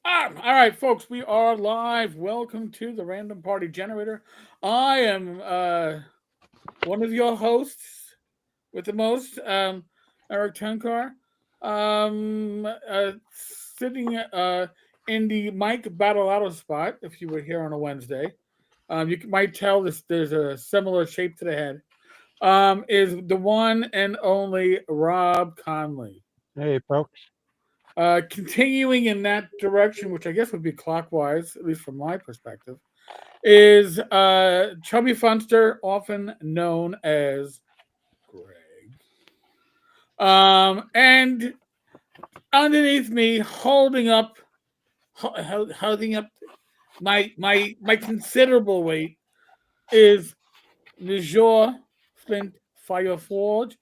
All right, folks, we are live. Welcome to the Random Party Generator. I am one of your hosts with the most, Eric Tenkar, sitting in the Mike Battle spot. If you were here on a Wednesday, might tell this. There's a similar shape to the head. Is the one and only Rob Conley. Hey, folks. Continuing in that direction, which I guess would be clockwise, at least from my perspective, is Chubby Funster, often known as Greg. And underneath me, holding up my considerable weight, is Leisure Flint Fireforge,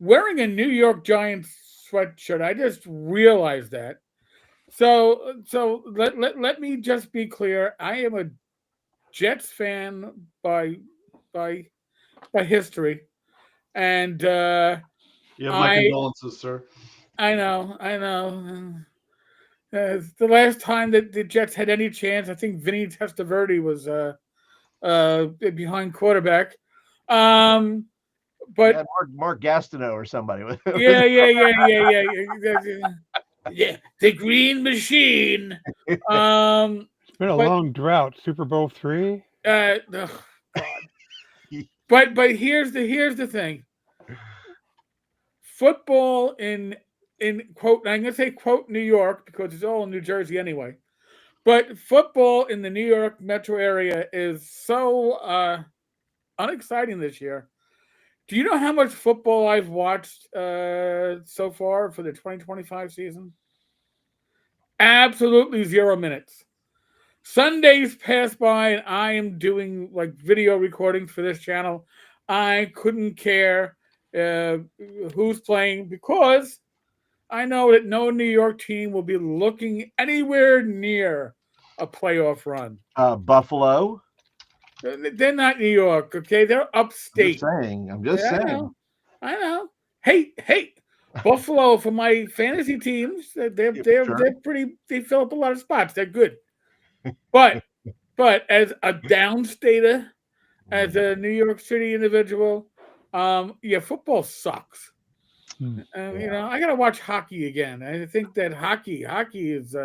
wearing a New York Giants sweatshirt. I just realized that. So let me just be clear. I am a Jets fan by by history, and You have my I condolences, sir. I know. The last time that the Jets had any chance, I think Vinny Testaverde was behind quarterback. Um, You but had Mark Gastineau or somebody. yeah. Yeah, the Green Machine. Um, It's been a but long drought. Super Bowl three. oh, God. But here's the thing. Football in quote, I'm gonna say quote New York because it's all in New Jersey anyway. But football in the New York metro area is so unexciting this year. Do you know how much football I've watched so far for the 2025 season? Absolutely 0 minutes. Sundays pass by and I am doing like video recordings for this channel. I couldn't care uh, who's playing because I know that no New York team will be looking anywhere near a playoff run. Buffalo. They're not New York, okay? They're I'm just upstate. saying. I'm just Yeah, I saying. know. I know. Hey, Buffalo for my fantasy teams. They're Yeah, they're sure. they're pretty. They fill up a lot of spots. They're good. But as a downstater, as Mm, a New York City individual, yeah, football sucks. Hmm. yeah. I gotta watch hockey again. I think that hockey is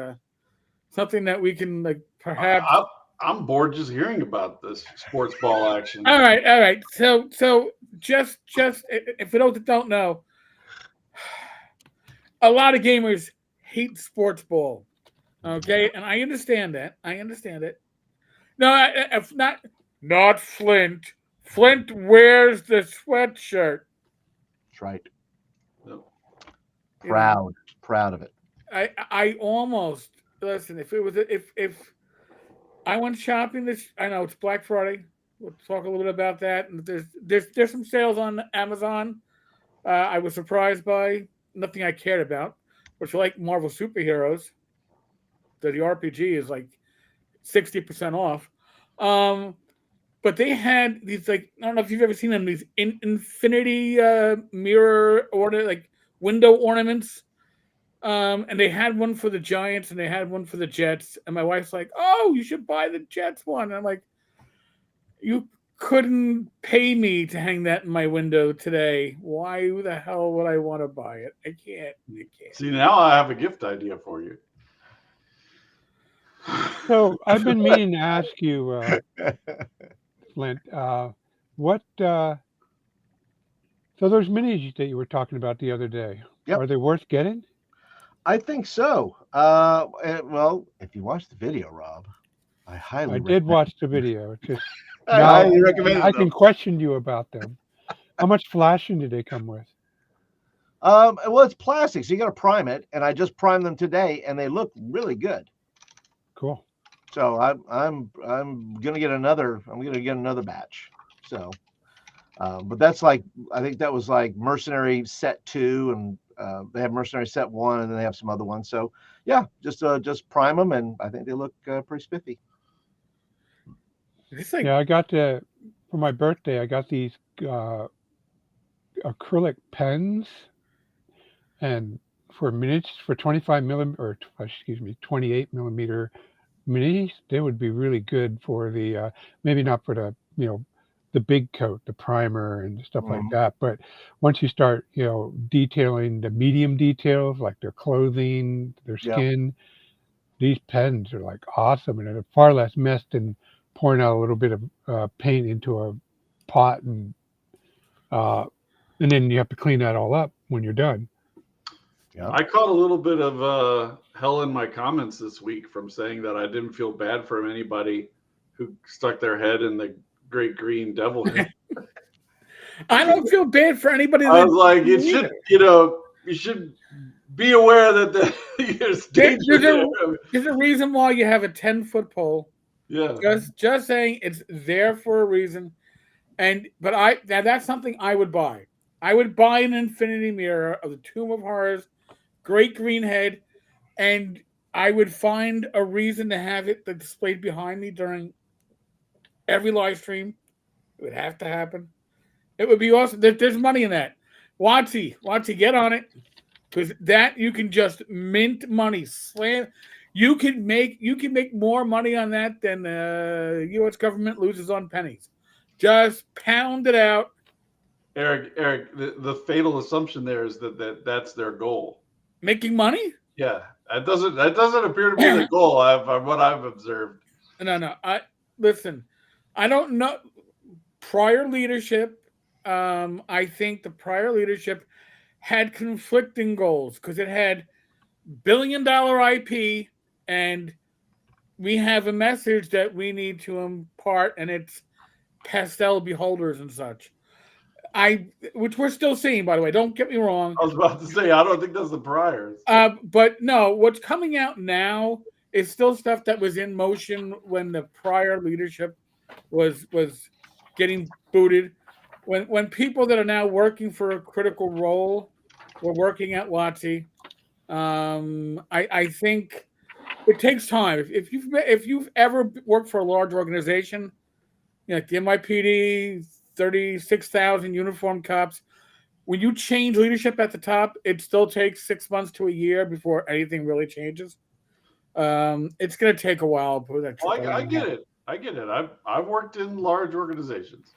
something that we can like perhaps. I, I'm bored just hearing about this sports ball action. All right. So just for those that don't know, a lot of gamers hate sports ball. Okay, and I understand that. I understand it. No, if not Flint. Flint wears the sweatshirt. That's right. Yep. You know, Proud of it. I almost listen. If I went shopping this, I know it's Black Friday. We'll talk a little bit about that. And there's some sales on Amazon. I was surprised by nothing I cared about, which like Marvel superheroes. The RPG is like 60% off. Um, but they had these like I don't know if you've ever seen them these infinity mirror order like window ornaments. And they had one for the Giants and they had one for the Jets. And my wife's like, "Oh, you should buy the Jets one." And I'm like, "You couldn't pay me to hang that in my window today. Why the hell would I want to buy it? I can't. I can't." See, now I have a gift idea for you. So I've been meaning to ask you, Flint, what? So those minis that you were talking about the other day, Yep. are they worth getting? I think so. Well, if you watch the video, Rob, I highly I did recommend. watch the video. It's just I now highly recommend I them. can question you about them. How much flashing did they come with? Well, it's plastic, so you got to prime it, and I just primed them today, and they look really good. Cool. So I'm gonna get another. I'm gonna get another batch. So, but that's like I think that was like Mercenary Set 2, and they have Mercenary Set 1, and then they have some other ones. So yeah, just prime them, and I think they look pretty spiffy. It's like Yeah, I got for my birthday. I got these uh, acrylic pens, and for minutes for 25 millimeter, or excuse me, 28 millimeter minis. They would be really good for the maybe not for the the big coat, the primer and stuff like Mhm. that. But once you start detailing the medium details like their clothing, their Yeah. skin, these pens are like awesome, and they're far less mess than pouring out a little bit of paint into a pot uh, and then you have to clean that all up when you're done. Yeah. I caught a little bit of hell in my comments this week from saying that I didn't feel bad for anybody who stuck their head in the great green devil hill. I don't feel bad for anybody I that was like, it either. should, you should be aware that there's danger there. There's a reason why you have a 10-foot pole. Yeah. Just saying, it's there for a reason. But that's something I would buy. I would buy an infinity mirror of the Tomb of Horrors, great green head, and I would find a reason to have it displayed behind me during every live stream. It would have to happen. It would be awesome. There's money in that. Watsy, get on it, because that you can just mint money, slam. You can make more money on that than the U.S. government loses on pennies. Just pound it out. Eric, the fatal assumption there is that's their goal. Making money? Yeah, that doesn't appear to be the goal. From what I've observed. No. Listen. I don't know prior leadership. I think the prior leadership had conflicting goals because it had billion-dollar IP, and we have a message that we need to impart, and it's pastel beholders and such. Which we're still seeing, by the way. Don't get me wrong. I was about to say, I don't think that's the priors. But no, what's coming out now is still stuff that was in motion when the prior leadership was getting booted. When people that are now working for a critical role were working at WotC, I think it takes time. If you've ever worked for a large organization, like the NYPD, 36,000 uniformed cops, when you change leadership at the top, it still takes 6 months to a year before anything really changes. It's going to take a while. I get it. I've worked in large organizations.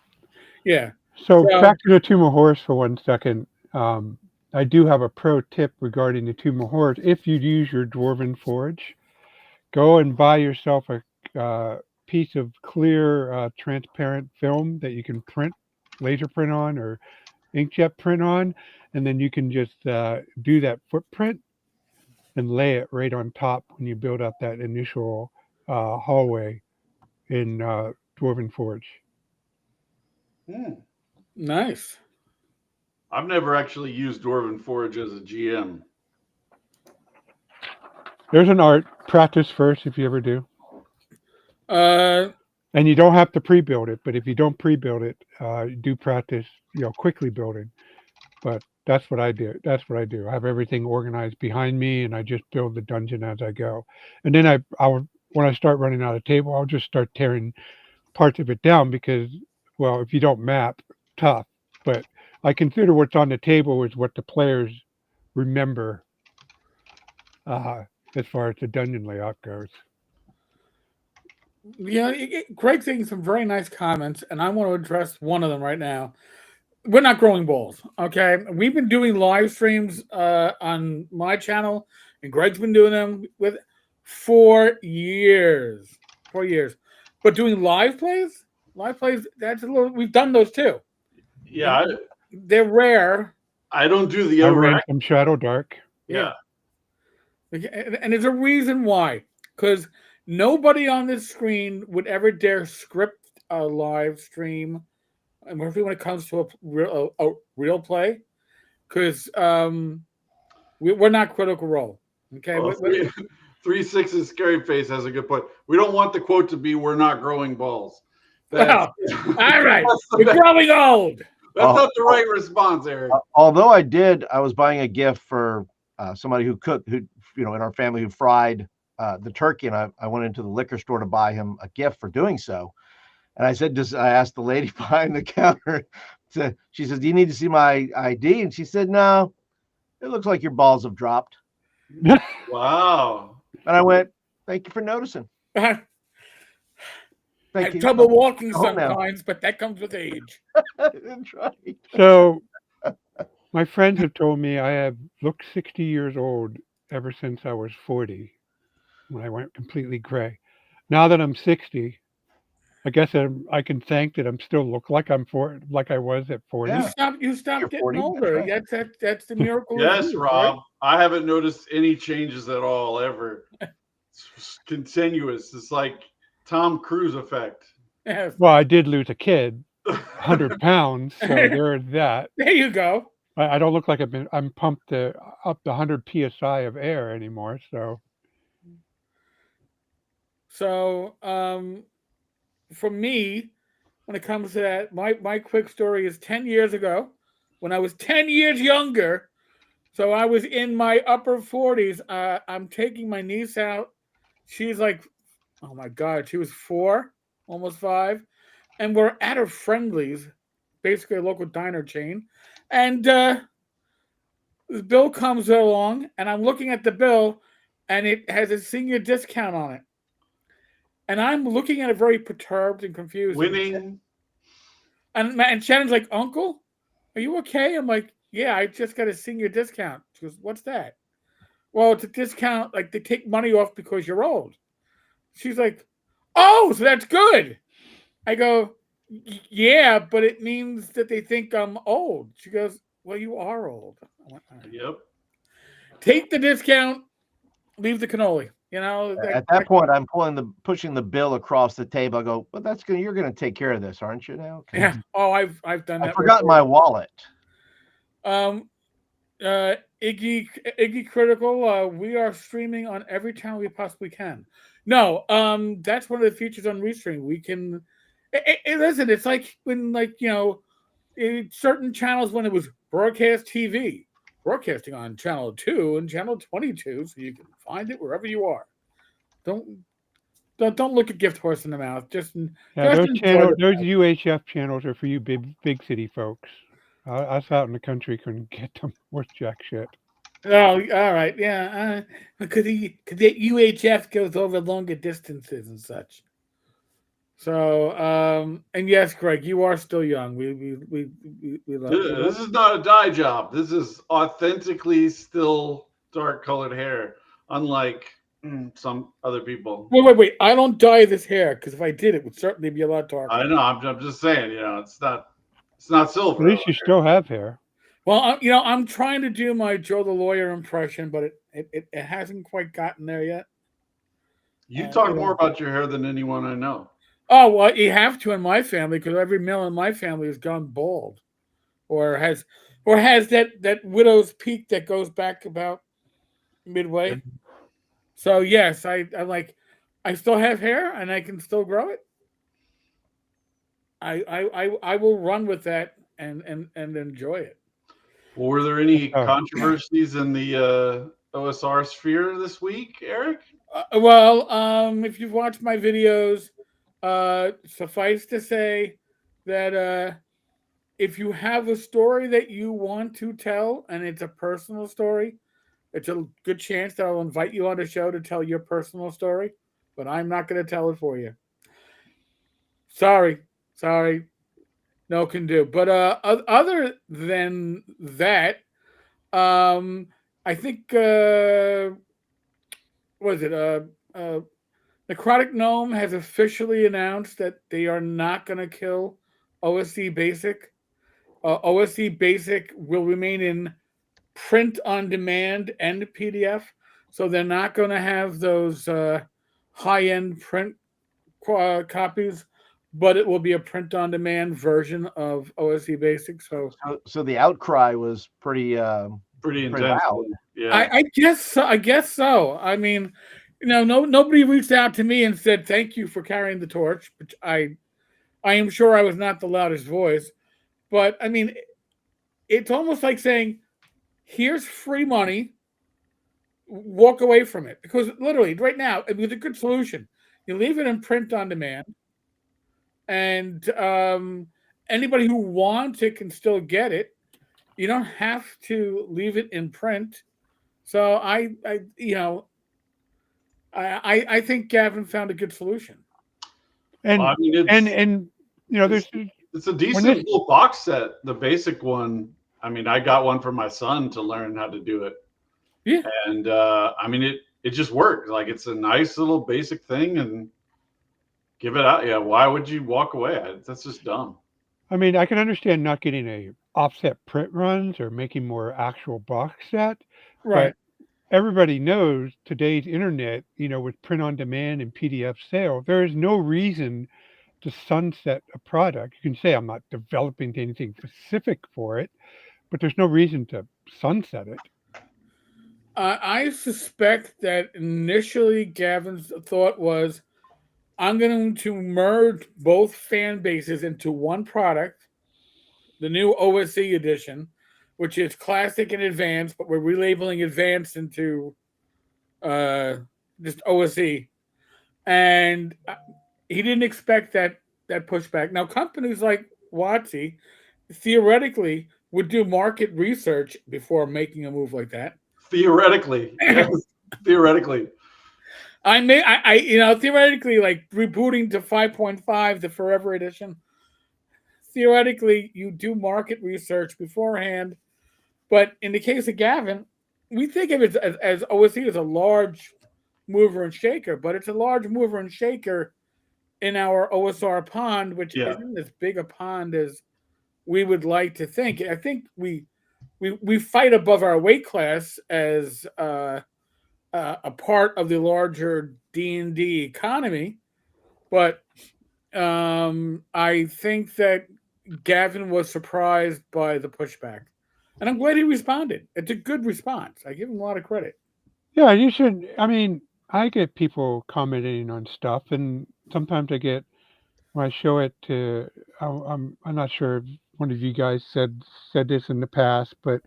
Yeah. So back to the Tomb of Horrors for 1 second. I do have a pro tip regarding the Tomb of Horrors. If you use your Dwarven Forge, go and buy yourself a piece of clear, transparent film that you can laser print on, or inkjet print on, and then you can just do that footprint and lay it right on top when you build up that initial hallway in Dwarven Forge. Nice. I've never actually used Dwarven Forge as a GM. There's an art. Practice first if you ever do. And you don't have to pre-build it, but if you don't pre-build it, do practice, quickly building. But that's what I do. I have everything organized behind me, and I just build the dungeon as I go. And then when I start running out of table, I'll just start tearing parts of it down because, well, if you don't map, tough. But I consider what's on the table is what the players remember as far as the dungeon layout goes. Yeah, Greg's saying some very nice comments, and I want to address one of them right now. We're not growing balls, okay? We've been doing live streams on my channel, and Greg's been doing them with 4 years. 4 years. But doing live plays, that's a little. We've done those too. Yeah, they're rare. I don't do the I overactive. ran some Shadow Dark. Yeah. And there's a reason why. Because nobody on this screen would ever dare script a live stream, and especially when it comes to a real play, because we're not Critical Role. Okay. Well, 3-6's Scary Face has a good point. We don't want the quote to be "We're not growing balls." All right. We're growing old. That's not the right response, Eric. Although I was buying a gift for somebody who cooked, who in our family, who fried the turkey, and I went into the liquor store to buy him a gift for doing so. And I asked the lady behind the counter, she says, "Do you need to see my ID?" And she said, "No, It looks like your balls have dropped. Wow. And I went, thank you for noticing. I Thank have you. trouble walking home now. sometimes, but that comes with age. That's right. So my friends have told me I have looked 60 years old ever since I was 40, when I went completely gray. Now that I'm 60, I guess I can thank that I'm still look like like I was at 40. Yeah. You stopped You're getting 40. That's older. right. That's the miracle of Yes, youth, Rob. I haven't noticed any changes at all ever. It's continuous. It's like Tom Cruise effect. right? Yes. Well, I did lose a kid, 100 pounds, so there's that. There you go. I don't look like I'm pumped up to 100 psi of air anymore. So So, for me, when it comes to that, my quick story is 10 years ago, when I was 10 years younger. So I was in my upper 40s. I'm taking my niece out. She's like, oh my God, she was 4, almost 5. And we're at a Friendlies, basically a local diner chain. And the bill comes along, and I'm looking at the bill, and it has a senior discount on it. And I'm looking at it very perturbed and confused. Winning. And Shannon's like, Uncle, are you okay? I'm like, yeah, I just got a senior discount. She goes, what's that? Well, it's a discount, like they take money off because you're old. She's like, oh, so that's good. I go, yeah, but it means that they think I'm old. She goes, well, you are old. I went, all right. Yep. Take the discount, leave the cannoli. You know, At that point, I'm pushing the bill across the table. I go, well, you're gonna take care of this, aren't you now? Okay. yeah. Oh, I've done that. I forgot my wallet. Iggy Critical, we are streaming on every channel we possibly can. No, that's one of the features on Restream. We can listen, it's like when, like, in certain channels, when it was broadcast TV, broadcasting on channel 2 and channel 22, so you can find it wherever you are. Don't look a gift horse in the mouth. Just those enjoy those UHF channels are for you big city folks. Us out in the country couldn't get them worth jack shit. Oh, all right, yeah, because the UHF goes over longer distances and such. So, and yes, Greg, you are still young. We love you. This is not a dye job. This is authentically still dark colored hair, unlike some other people. Wait! I don't dye this hair, because if I did, it would certainly be a lot darker. I know. I'm just saying. It's not silver. At least you still have hair. Well, I'm trying to do my Joe the Lawyer impression, but it hasn't quite gotten there yet. You talk more about your hair than anyone I know. Oh, well, you have to in my family, because every male in my family has gone bald, or has that widow's peak that goes back about midway. So yes, I still have hair and I can still grow it. I will run with that and enjoy it. Well, were there any controversies in the OSR sphere this week, Eric? If you've watched my videos, suffice to say that if you have a story that you want to tell and it's a personal story, it's a good chance that I'll invite you on the show to tell your personal story, but I'm not going to tell it for you. Sorry, no can do. But other than that, I think was it Necrotic Gnome has officially announced that they are not going to kill OSC Basic. OSC Basic will remain in print on demand and PDF, so they're not going to have those high-end print copies, but it will be a print on demand version of OSC Basic. So the outcry was pretty intense. loud. Yeah, I guess so. I mean, nobody reached out to me and said thank you for carrying the torch, which I am sure I was not the loudest voice, but I mean, it's almost like saying, here's free money, walk away from it. Because literally right now, it was a good solution. You leave it in print on demand, and anybody who wants it can still get it. You don't have to leave it in print. So I think Gavin found a good solution. Well, I And mean, and there's it's a when decent this little box set. The basic one. I mean, I got one for my son to learn how to do it, Yeah. and I mean, it just worked. Like it's a nice little basic thing, and give it out. Yeah, why would you walk away? That's just dumb. I mean, I can understand not getting a offset print runs or making more actual box set, Right. but everybody knows today's internet, with print on demand and PDF sale, there is no reason to sunset a product. You can say I'm not developing anything specific for it, but there's no reason to sunset it. I suspect that initially Gavin's thought was, I'm going to merge both fan bases into one product, the new OSE edition, which is classic and advanced, but we're relabeling advanced into uh, just OSE. And he didn't expect that pushback. Now, companies like Watsy theoretically would do market research before making a move like that. Theoretically, yes, theoretically. Theoretically, like rebooting to 5.5, the Forever Edition. Theoretically, you do market research beforehand, but in the case of Gavin, we think of it as OSE as a large mover and shaker, but it's a large mover and shaker in our OSR pond, which Yeah. isn't as big a pond as we would like to think. I think we fight above our weight class as a part of the larger D&D economy, but I think that Gavin was surprised by the pushback, and I'm glad he responded. It's a good response. I give him a lot of credit. Yeah, you should. I mean, I get people commenting on stuff, and sometimes I get when I show it to. I'm not sure if one of you guys said this in the past, but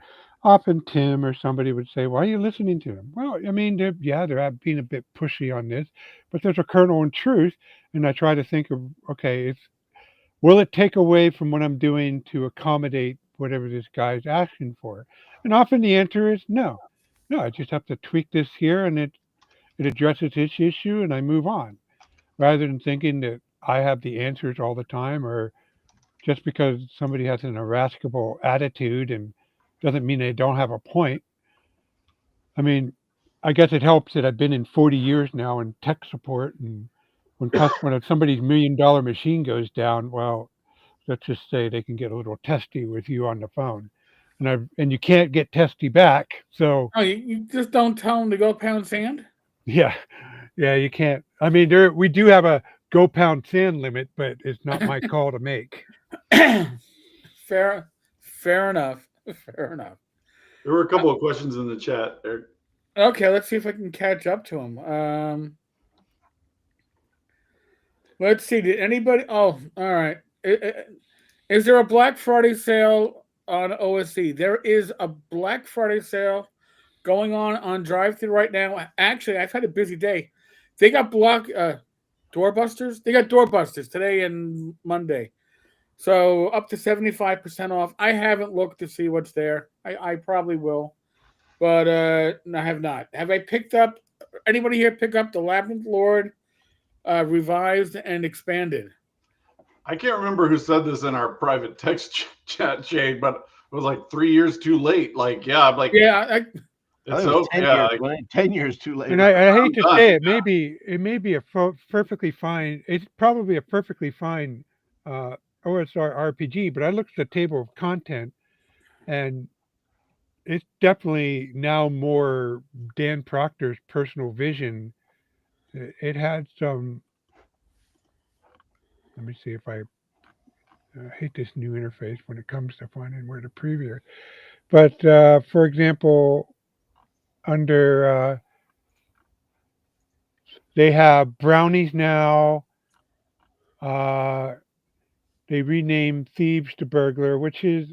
often Tim or somebody would say, "Why are you listening to him?" Well, I mean, they're being a bit pushy on this, but there's a kernel in truth, and I try to think of, okay, will it take away from what I'm doing to accommodate whatever this guy's asking for? And often the answer is no. No, I just have to tweak this here, and it addresses this issue, and I move on, rather than thinking that I have the answers all the time, or just because somebody has an irascible attitude and doesn't mean they don't have a point. I mean, I guess it helps that I've been in 40 years now in tech support, and when somebody's $1 million machine goes down, well, let's just say they can get a little testy with you on the phone, and you can't get testy back. So Oh, you just don't tell him to go pound sand? yeah, yeah, you can't. I mean, we do have a go pound sand limit, but it's not my call to make. Fair enough. Fair enough. There were a couple of questions in the chat, Eric. Okay, let's see if I can catch up to him. Let's see. Did anybody? Oh, all right. Is there a Black Friday sale on OSC? There is a Black Friday sale going on drive-thru right now. Actually, I've had a busy day. They got doorbusters. They got doorbusters today and Monday, so up to 75% off. I haven't looked to see what's there. I probably will, but I have not. Have I picked up? Anybody here pick up the Labyrinth Lord revised and expanded? I can't remember who said this in our private text chat, Shade, but it was like 3 years too late. Like, yeah, I'm like, Yeah, it's so 10 yeah. years, Like, 10 years too late. And I hate to done, say yeah. it may be a perfectly fine. It's probably a perfectly fine OSR RPG, but I looked at the table of content, and it's definitely now more Dan Proctor's personal vision. It had some. Let me see if I hate this new interface when it comes to finding where to preview it. But for example, under they have brownies now. They renamed thieves to burglar, which is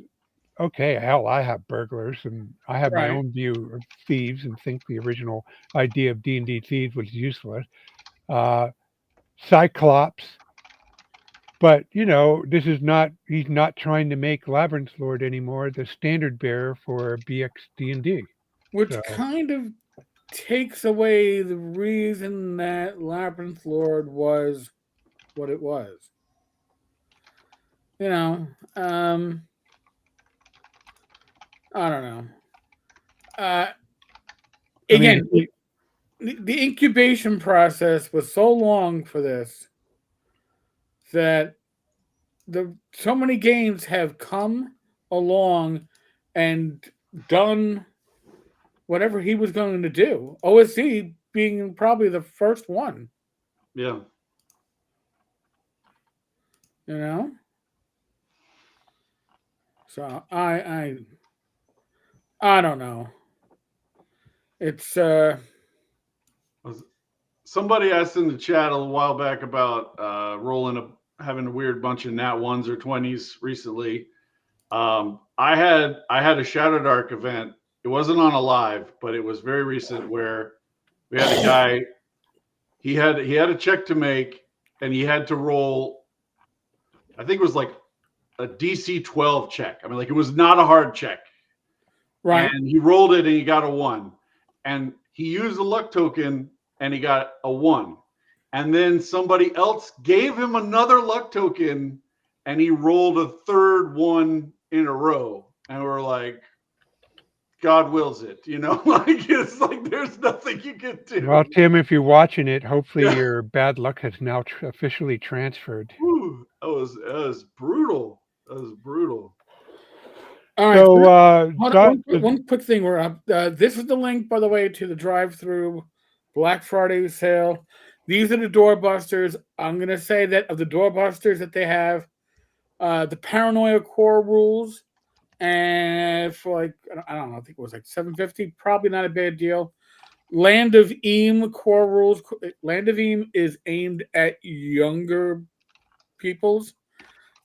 okay. Hell, I have burglars, and I have my right. own view of thieves, and think the original idea of D&D thieves was useless. Uh, Cyclops, But this is not. He's not trying to make Labyrinth Lord anymore the standard bearer for BX D&D. Which So kind of takes away the reason that Labyrinth Lord was what it was. You know, I don't know. Uh, I mean, again, the incubation process was so long for this that the so many games have come along and done whatever he was going to do. OSC being probably the first one, Yeah. you know. So I don't know. It's Somebody asked in the chat a while back about having a weird bunch of nat ones or 20s recently. I had a Shadow Dark event. It wasn't on a live, but it was very recent where we had a guy. He had a check to make, and he had to roll. I think it was like a DC 12 check. I mean, like it was not a hard check. right. And he rolled it and he got a 1. And he used the luck token and he got a 1. And then somebody else gave him another luck token and he rolled a third 1 in a row. And we're like, God wills it, like it's like there's nothing you can do. well, Tim, if you're watching it, hopefully Yeah. your bad luck has now officially transferred. Whew, that was brutal. That was brutal. All right. So, One quick thing. We're up. This is the link, by the way, to the drive-through Black Friday sale. These are the doorbusters. I'm gonna say that of the doorbusters that they have, the Paranoia core rules, and for like I don't know, I think it was like $750. Probably not a bad deal. Land of Eam core rules. Land of Eam is aimed at younger peoples.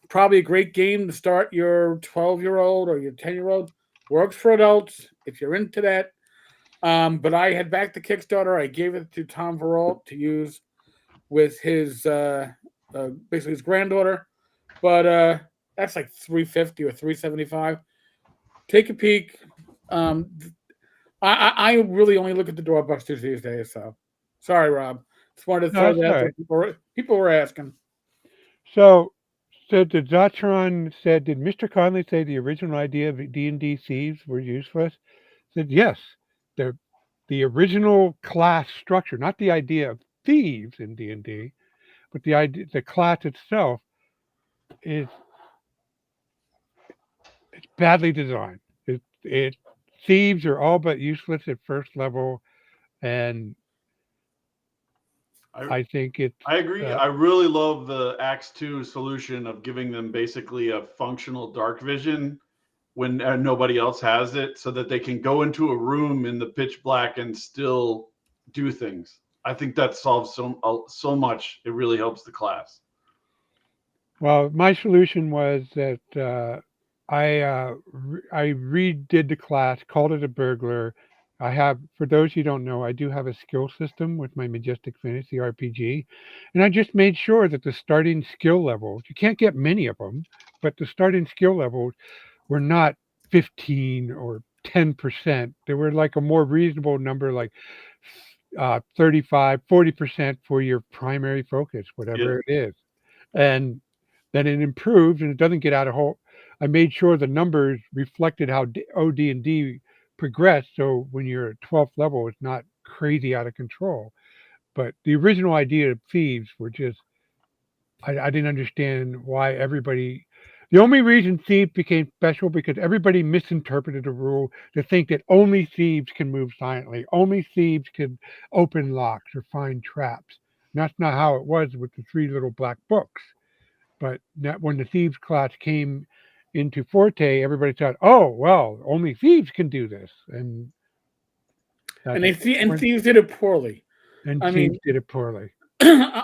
Probably a great game to start your 12-year-old or your 10-year-old. Works for adults if you're into that. But I had backed the Kickstarter. I gave it to Tom Veralt to use with his basically his granddaughter. But that's like $350 or $375. Take a peek. I really only look at the doorbusters these days. So sorry, Rob. Just wanted to no, throw that's that all out right. there. People were asking. So the Zotron said, did Mr. Conley say the original idea of D&D thieves were useless? Said yes. The the original class structure, not the idea of thieves in D&D, but the class itself is it's badly designed. It thieves are all but useless at first level, and I I think it's I agree. I really love the Axe 2 solution of giving them basically a functional dark vision when nobody else has it, so that they can go into a room in the pitch black and still do things. I think that solves so much. It really helps the class. well. My solution was that I redid the class, called it a burglar. I have, for those who don't know, I do have a skill system with my Majestic Fantasy RPG, and I just made sure that the starting skill levels, you can't get many of them, but the starting skill levels were not 15 or 10%. They were like a more reasonable number, like 35, 40% for your primary focus, Yeah. whatever it is. And then it improved, and it doesn't get out of whole. I made sure the numbers reflected how OD&D progressed. So when you're at 12th level, it's not crazy out of control. But the original idea of thieves were just, I didn't understand why everybody. The only reason thieves became special because everybody misinterpreted the rule to think that only thieves can move silently, only thieves can open locks or find traps. And that's not how it was with the 3 little black books. But that when the thieves class came into Forte, everybody thought, "Oh, well, only thieves can do this," and And that's thieves did it poorly. and I thieves mean, did it poorly.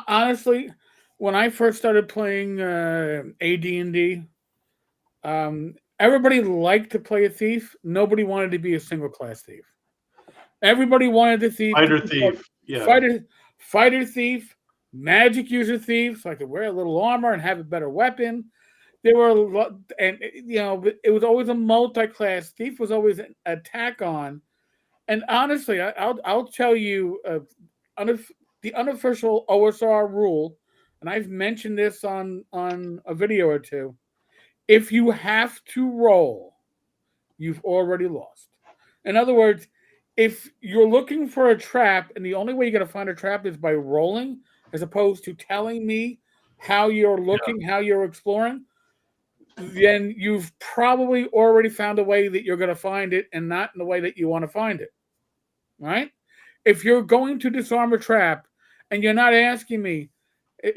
honestly, when I first started playing AD&D, everybody liked to play a thief. Nobody wanted to be a single class thief. Everybody wanted the thief to Fighter be called thief. Yeah. fighter thief, magic user thieves, so I could wear a little armor and have a better weapon. There were a lot, and it was always a multi-class. Thief was always an attack on. And honestly, I'll tell you, the unofficial OSR rule, and I've mentioned this on a video or two. If you have to roll, you've already lost. In other words, if you're looking for a trap and the only way you're going to find a trap is by rolling, as opposed to telling me how you're looking, how you're exploring, then you've probably already found a way that you're going to find it and not in the way that you want to find it. Right? If you're going to disarm a trap and you're not asking me,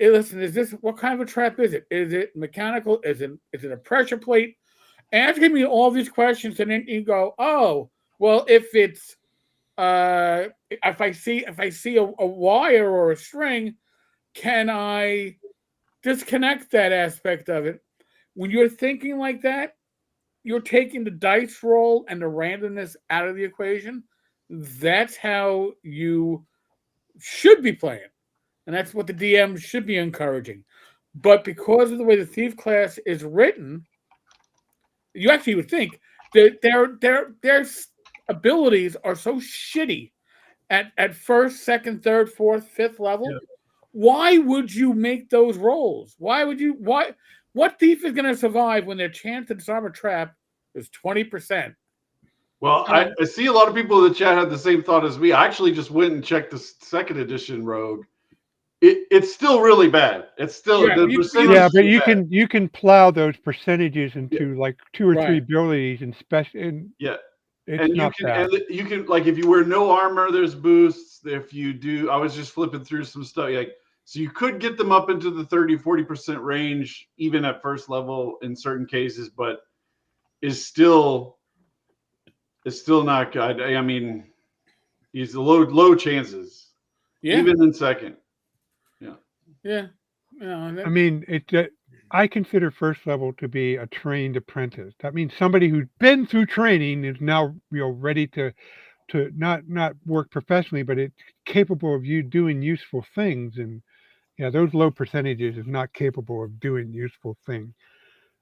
listen, is this, what kind of a trap is it? Is it mechanical? Is it a pressure plate? Asking me all these questions, and then you go, oh, well, if it's if I see a wire or a string, can I disconnect that aspect of it? When you're thinking like that, you're taking the dice roll and the randomness out of the equation. That's how you should be playing, and that's what the DM should be encouraging. But because of the way the thief class is written, you actually would think that their abilities are so shitty at first, second, third, fourth, fifth level. Why would you make those rolls? Why what thief is going to survive when their chance to disarm a trap is 20%? Well, I see a lot of people in the chat had the same thought as me. I actually just went and checked the second edition rogue. It's still really bad. It's still the percentage. Yeah, but you can plow those percentages into like 2 or 3 Right. abilities and special. And yeah, it's and not bad. you can like if you wear no armor, there's boosts. If you do, I was just flipping through some stuff like so you could get them up into the 30-40% range even at first level in certain cases, but it's still not good. I mean, he's low chances, even in second. Yeah. I mean, I consider first level to be a trained apprentice. That means somebody who's been through training is now ready to not work professionally, but it's capable of you doing useful things. And yeah, those low percentages is not capable of doing useful things.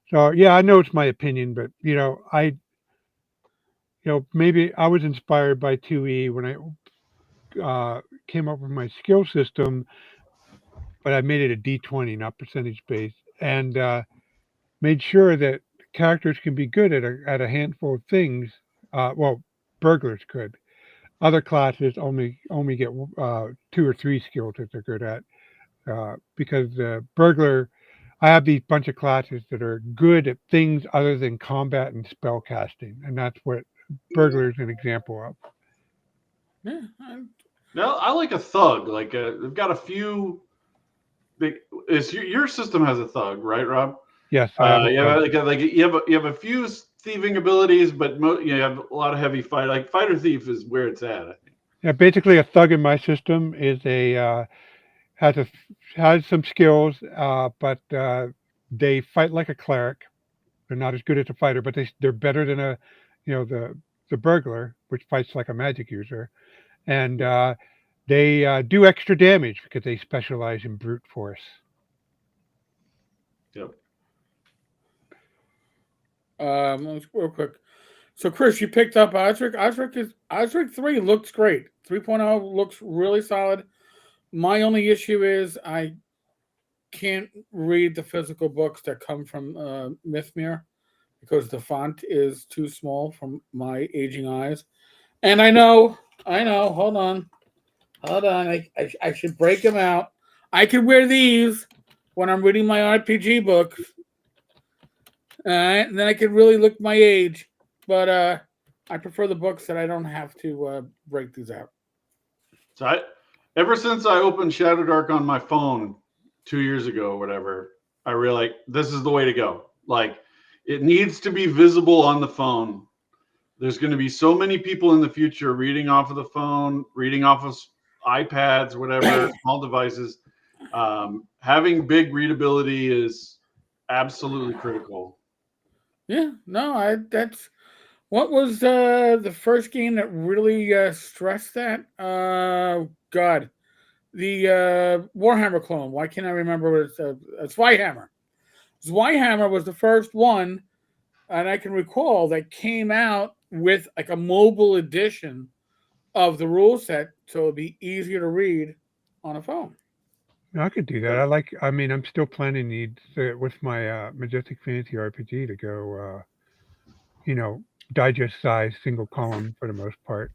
So yeah, I know it's my opinion, but maybe I was inspired by 2E when I came up with my skill system, but I made it a D20, not percentage based, and made sure that characters can be good at a handful of things. Well, burglars could. Other classes only get 2 or 3 skills that they're good at. Because burglar, I have these bunch of classes that are good at things other than combat and spell casting, and that's what burglar is an example of. Yeah. No, I like a thug. Like they've got a few. Your system has a thug, right, Rob? Yes, I have. You have a few thieving abilities, but you have a lot of heavy fight. Like fighter thief is where it's at. I think. Yeah, basically a thug in my system is has some skills, but they fight like a cleric. They're not as good as a fighter, but they're better than the burglar, which fights like a magic user, and they do extra damage because they specialize in brute force. Yep. Real quick. So, Chris, you picked up Osric. Osric 3 looks great. 3.0 looks really solid. My only issue is I can't read the physical books that come from Mythmere because the font is too small for my aging eyes. And I know. Hold on. I should break them out. I can wear these when I'm reading my RPG books. All right, and then I can really look my age. But I prefer the books that I don't have to break these out. So ever since I opened Shadowdark on my phone 2 years ago or whatever, I realized this is the way to go. Like it needs to be visible on the phone. There's going to be so many people in the future reading off of the phone, reading off of iPads, whatever, small devices. Having big readability is absolutely critical. Yeah, no, that's what was the first game that really stressed that. God, Warhammer clone. Why can't I remember what it's? Zweihammer. Zweihammer was the first one, and I can recall that came out with like a mobile edition of the rule set, so it'd be easier to read on a phone. I could do that. I mean, I'm still planning with my Majestic Fantasy RPG to go, you know, digest size single column for the most part.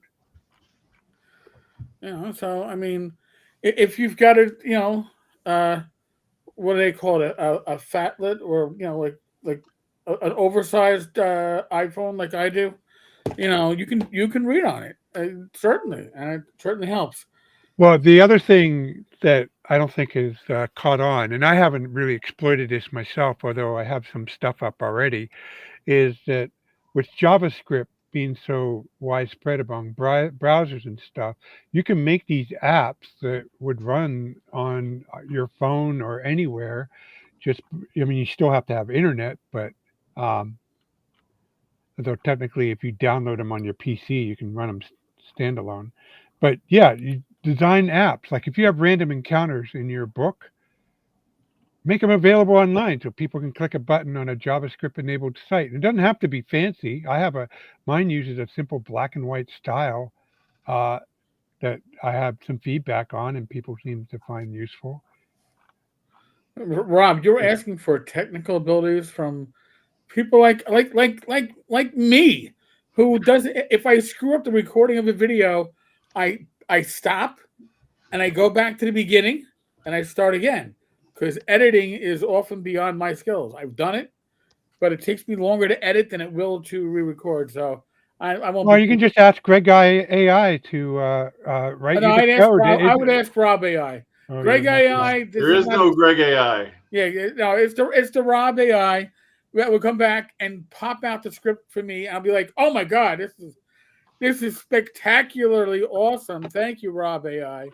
So I mean, if you've got a, uh, what do they call it, a fatlet, or like an oversized iPhone like I do, you can read on it, certainly, and it certainly helps. Well, the other thing that I don't think is caught on, and I haven't really exploited this myself, although I have some stuff up already, is that with JavaScript being so widespread among browsers and stuff, you can make these apps that would run on your phone or anywhere. Just, I mean, you still have to have internet, but um, though technically, if you download them on your PC, you can run them standalone. But yeah, you design apps. Like if you have random encounters in your book, make them available online so people can click a button on a JavaScript enabled site. It doesn't have to be fancy. Mine uses a simple black and white style uh, that I have some feedback on and people seem to find useful. Rob, you're asking for technical abilities from people like me, who doesn't. If I screw up the recording of a video, I stop and I go back to the beginning and I start again, because editing is often beyond my skills. I've done it, but it takes me longer to edit than it will to re-record. So I won't Well, be. you can just ask Greg AI to write And you the I'd ask code. Rob. I would ask Rob AI. Oh, you Greg would ask Rob. AI. This There is is not. no Greg AI. Yeah, no, it's the Rob AI that will come back and pop out the script for me. I'll be like, oh my god, this is spectacularly awesome. Thank you, Rob AI.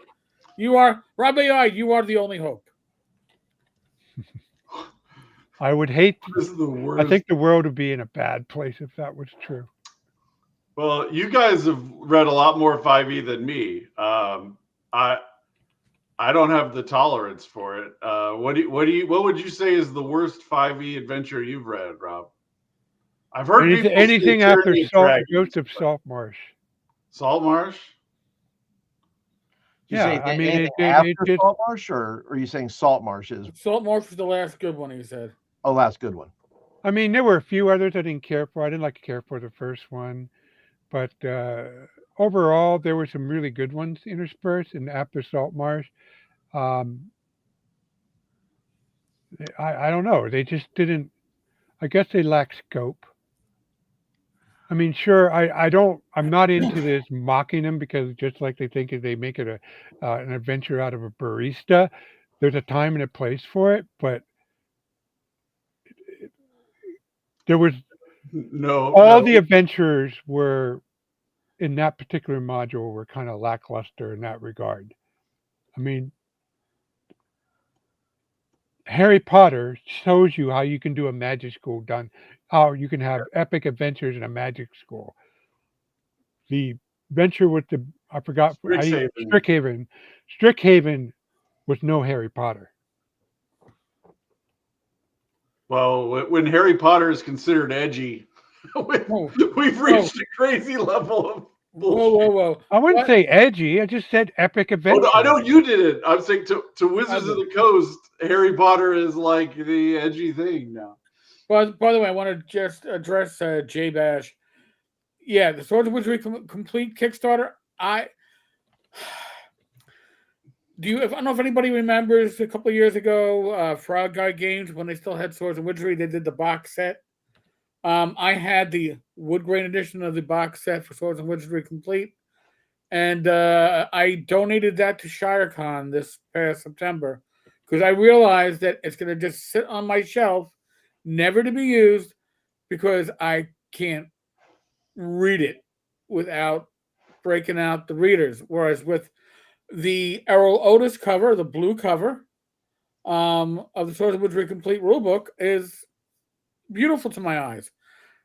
You are Rob AI. You are the only hope. I would hate. This is the I worst. think the world would be in a bad place if that was true. Well, you guys have read a lot more 5e than me. I don't have the tolerance for it. What would you say is the worst 5e adventure you've read, Rob? I've heard people say Anything after Tyranny of Ghost Dragons, of Saltmarsh. Saltmarsh. You Yeah, say I mean anything it after just. Saltmarsh, or are you saying Saltmarsh is? Saltmarsh was the last good one, he said. Oh, that's a good one. I mean, there were a few others I didn't care for. I didn't like to care for the first one, but overall, there were some really good ones interspersed. And after Saltmarsh, um, I don't know. They just didn't. I guess they lack scope. I mean, sure, I don't. I'm not into this mocking them because just like they think if they make it an adventure out of a barista, there's a time and a place for it. But there was No, all no. the adventures were in that particular module were kind of lackluster in that regard. I mean, Harry Potter shows you how you can do a magic school done, how you can have epic adventures in a magic school. The venture with the I forgot Strixhaven. Strickhaven. Strickhaven was no Harry Potter. Well, when Harry Potter is considered edgy, Whoa, we've reached a crazy level of whoa, bullshit. whoa! I wouldn't What? say edgy. I just said epic Oh, adventure. no, I know you did it. I'm saying to Wizards of Okay. the Coast, Harry Potter is like the edgy thing now. By the way, I want to just address J Bash. Yeah, the Swords of Wizardry Complete Kickstarter. I don't know if anybody remembers a couple of years ago, Frog Guy Games, when they still had Swords of Wizardry, they did the box set. I had the wood grain edition of the box set for Swords of Wizardry Complete, and I donated that to ShireCon this past September because I realized that it's going to just sit on my shelf, never to be used, because I can't read it without breaking out the readers. Whereas with the Errol Otis cover, the blue cover of the Swords of Wizardry Complete Rulebook, is beautiful to my eyes.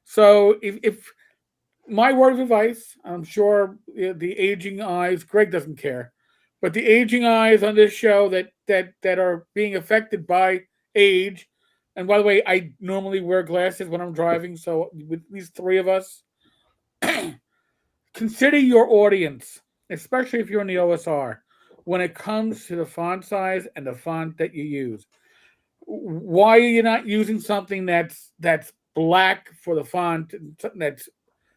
So if my word of advice, I'm sure the aging eyes, Greg doesn't care, But the aging eyes on this show that are being affected by age, and by the way, I normally wear glasses when I'm driving, so with these three of us, consider your audience, especially if you're in the OSR, when it comes to the font size and the font that you use. Why are you not using something that's black for the font, something that's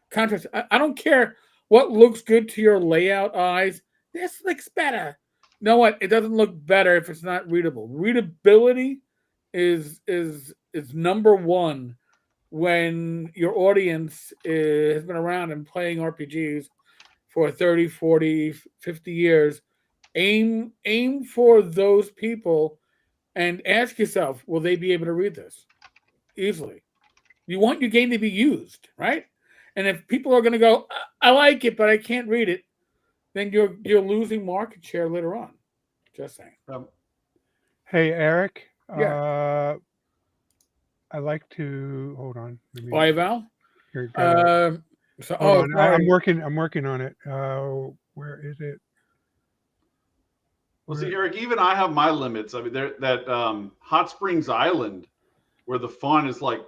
contrast? I don't care what looks good to your layout eyes. This looks better. You know what? It doesn't look better if it's not readable. Readability is number one when your audience has been around and playing RPGs for 30, 40, 50 years. Aim for those people and ask yourself, will they be able to read this easily? You want your game to be used, right? And if people are going to go, I like it, but I can't read it, then you're losing market share later on. Just saying. Hey, Eric. Yeah. I like to hold on. Let me Why, Val? here, gotta, So, hold on. I'm sorry. working on it. Where is it? Well, see, Eric, even I have my limits. I mean, there that Hot Springs Island, where the font is like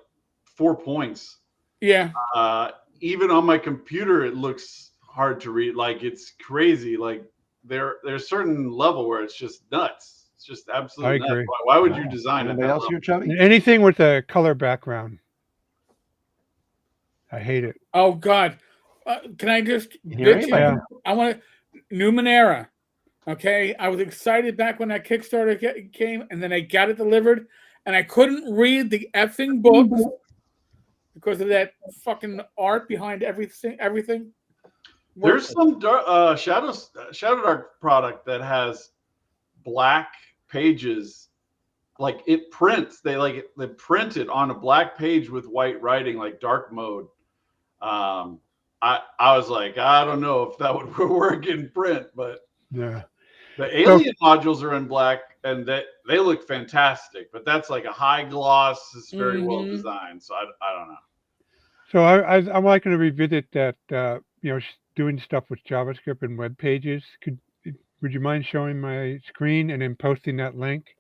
4 points. Yeah. Even on my computer, it looks hard to read. Like it's crazy. Like there's a certain level where it's just nuts. It's just I absolutely nuts. agree. Why would you design it? Anybody else here, Chubby? Anything with a color background. I hate it. Oh God. Can I just Can you hear bitch? anybody? Yeah. I want Numenera. Okay, I was excited back when that Kickstarter came, and then I got it delivered, and I couldn't read the effing books because of that fucking art behind everything. Everything. There's some Shadow Dark product that has black pages, like it prints. They print it on a black page with white writing, like dark mode. I was like, I don't know if that would work in print, but Yeah. the alien modules are in black and they look fantastic. But that's like a high gloss. It's very well designed. So I don't know. So I'm like going to revisit that. Doing stuff with JavaScript and web pages. Would you mind showing my screen and then posting that link?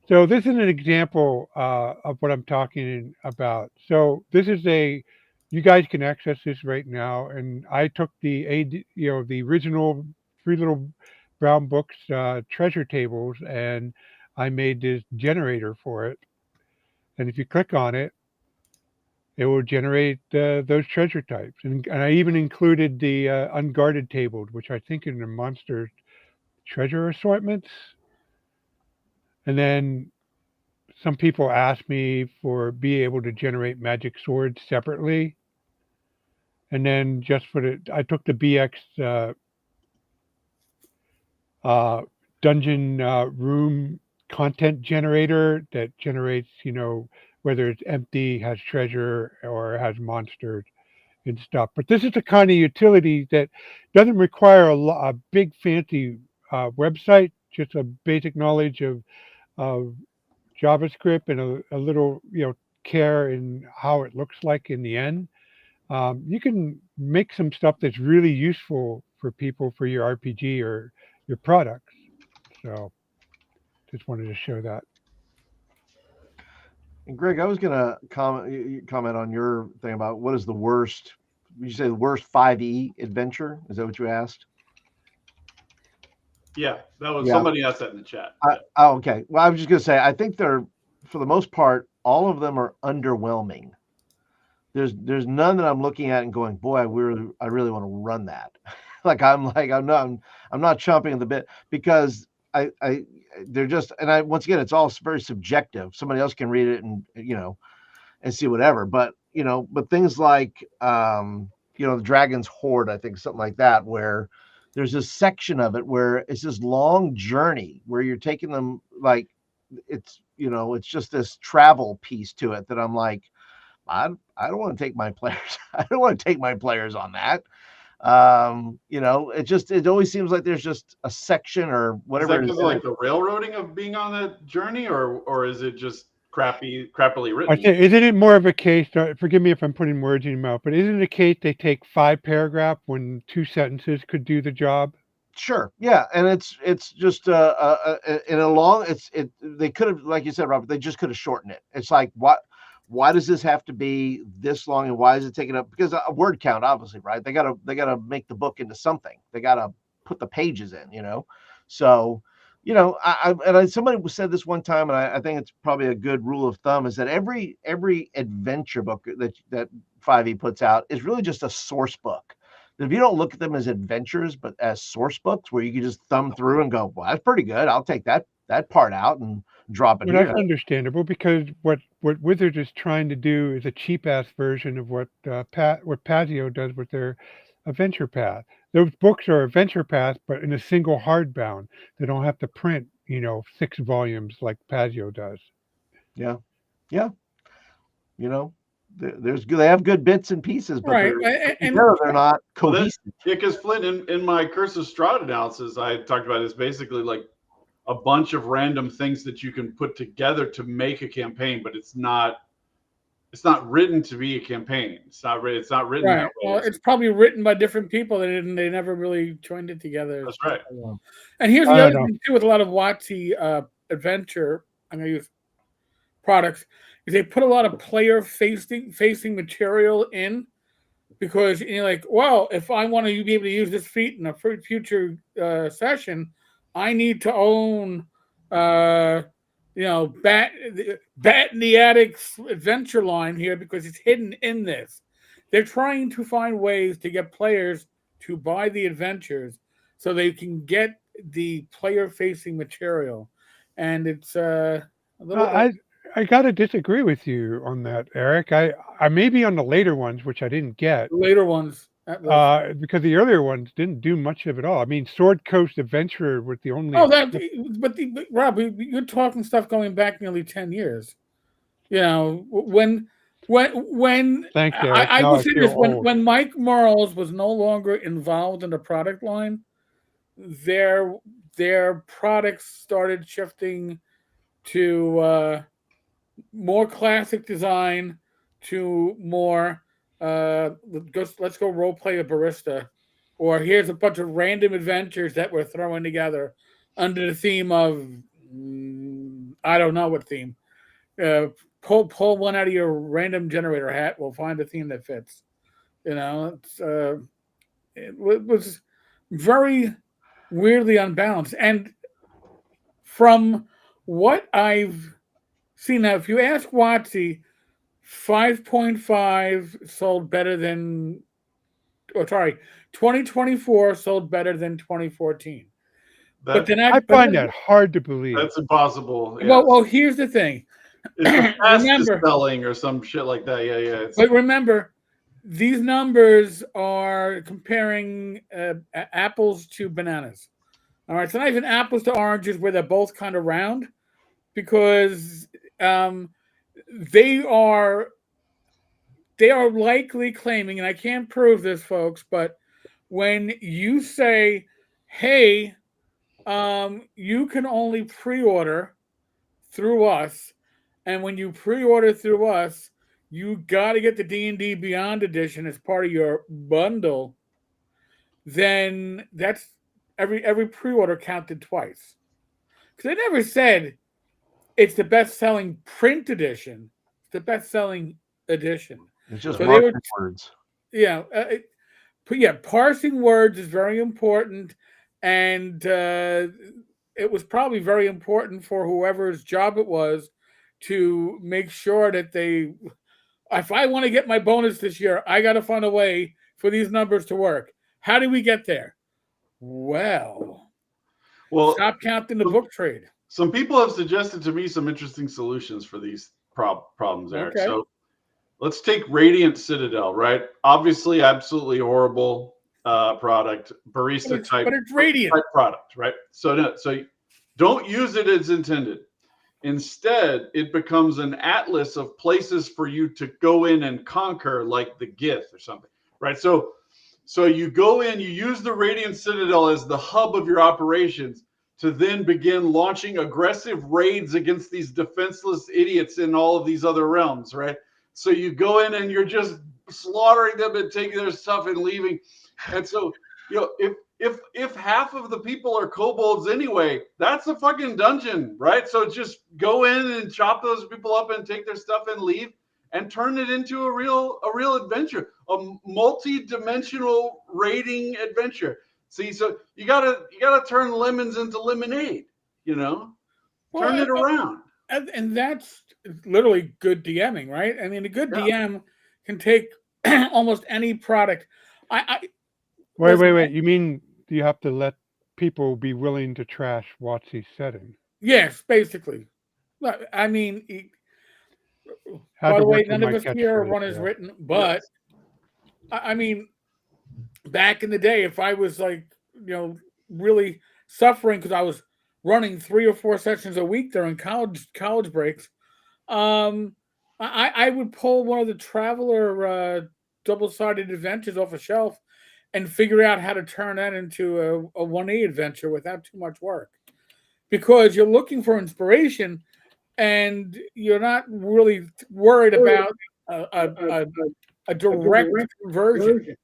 So this is an example of what I'm talking about. So this is you guys can access this right now, and I took the original Three Little Brown Books treasure tables, and I made this generator for it. And if you click on it, it will generate those treasure types. And I even included the unguarded table, which I think in the monster treasure assortments. And then some people asked me for be able to generate magic swords separately. And then just I took the BX dungeon room content generator that generates, whether it's empty, has treasure, or has monsters and stuff. But this is the kind of utility that doesn't require a big fancy website, just a basic knowledge of JavaScript and a little, care in how it looks like in the end. You can make some stuff that's really useful for people for your RPG or your products. So just wanted to show that. And Greg, I was gonna comment on your thing about what is the worst. You say the worst 5e adventure? Is that what you asked? Yeah, that was somebody asked that in the chat. Okay. Well, I was just gonna say I think they're, for the most part, all of them are underwhelming. There's none that I'm looking at and going, boy, I really want to run that. I'm not chomping at the bit, because they're just, and once again, it's all very subjective. Somebody else can read it and and see whatever. But things like the Dragon's Hoard, I think something like that, where there's this section of it where it's this long journey where you're taking them, like it's just this travel piece to it that I'm like, I don't want to take my players. I don't want to take my players on that. It always seems like there's just a section or whatever. Is that because of like the railroading of being on that journey, or is it just crappily written? I think, isn't it more of a case? Forgive me if I'm putting words in your mouth, but isn't it a case they take 5 paragraphs when 2 sentences could do the job? Sure. Yeah, and it's just in a long they could have, like you said, Robert, they just could have shortened it. It's like, why does this have to be this long, and why is it taking up, because a word count, obviously, right? They gotta make the book into something. They gotta put the pages in, So, somebody said this one time, and I think it's probably a good rule of thumb, is that every adventure book that 5e puts out is really just a source book. If you don't look at them as adventures, but as source books where you can just thumb through and go, well, that's pretty good. I'll take that part out and drop it Well, that's here. understandable, because what Wizards is trying to do is a cheap ass version of what Pazio does with their Adventure Path. Those books are Adventure Path, but in a single hardbound. They don't have to print, 6 volumes like Pazio does. Yeah. Yeah. There's good. They have good bits and pieces, but Right. And they're not Well, cohesive. yeah, because Flint, in my Curse of Strahd analysis, I talked about this basically like a bunch of random things that you can put together to make a campaign, but it's not written to be a campaign. It's not written right. that way. Well, it's probably written by different people. They never really joined it together. That's right. And here's I the don't other know. thing too with a lot of WotC adventure. I'm going to use products. Is they put a lot of player facing material in, because you're like, well, if I want to be able to use this feat in a future session, I need to own, Bat in the Attic's adventure line here because it's hidden in this. They're trying to find ways to get players to buy the adventures so they can get the player-facing material, and it's a little I gotta disagree with you on that, Eric. I may be on the later ones, which I didn't get, later ones. because the earlier ones didn't do much of it all. I mean, Sword Coast Adventurer was the only. Oh, but Rob, you're talking stuff going back nearly 10 years. When Thanks, Eric. I Now will I say feel this, old. when Mike Morales was no longer involved in the product line, their products started shifting to more classic design, to more let's go role play a barista, or here's a bunch of random adventures that we're throwing together under the theme of I don't know what theme. Pull one out of your random generator hat. We'll find a theme that fits. It was very weirdly unbalanced, and from what I've seen now, if you ask WotC, 5.5 sold better than, 2024 sold better than 2014. But then I find that hard to believe. That's impossible. Yes. Well, here's the thing. It's the fastest Remember, selling or some shit like that. Yeah. but remember, these numbers are comparing apples to bananas. All right, so not even apples to oranges, where they're both kind of round, because they are likely claiming, and I can't prove this, folks, but when you say, "Hey, you can only pre-order through us," and when you pre-order through us, you got to get the D&D Beyond edition as part of your bundle, then that's every pre-order counted twice. Because they never said it's the best-selling print edition. It's the best-selling edition. It's just So marketing words. Yeah, parsing words is very important, and it was probably very important for whoever's job it was to make sure that if I want to get my bonus this year, I got to find a way for these numbers to work. How do we get there? Well, stop counting the book trade. Some people have suggested to me some interesting solutions for these problems, Eric. Okay. So let's take Radiant Citadel, right? Obviously, absolutely horrible product, barista type, but it's Radiant type product, right? So don't use it as intended. Instead, it becomes an atlas of places for you to go in and conquer, like the Gith or something, right? So you go in, you use the Radiant Citadel as the hub of your operations to then begin launching aggressive raids against these defenseless idiots in all of these other realms, right? So you go in and you're just slaughtering them and taking their stuff and leaving. And so, if half of the people are kobolds anyway, that's a fucking dungeon, right? So just go in and chop those people up and take their stuff and leave, and turn it into a real adventure, a multi-dimensional raiding adventure. See, so you gotta turn lemons into lemonade, turn it around. And that's literally good DMing, right? I mean, a good Yeah. DM can take almost any product. I Wait. You mean you have to let people be willing to trash WotC's setting? yes, basically. I mean, Had by to the way, work on none of my us here catchphrase. run as Yeah. written, but I mean, back in the day, if I was like, really suffering because I was running 3 or 4 sessions a week during college breaks, I would pull one of the Traveler double-sided adventures off a shelf and figure out how to turn that into a 1E adventure without too much work, because you're looking for inspiration and you're not really worried about a direct conversion.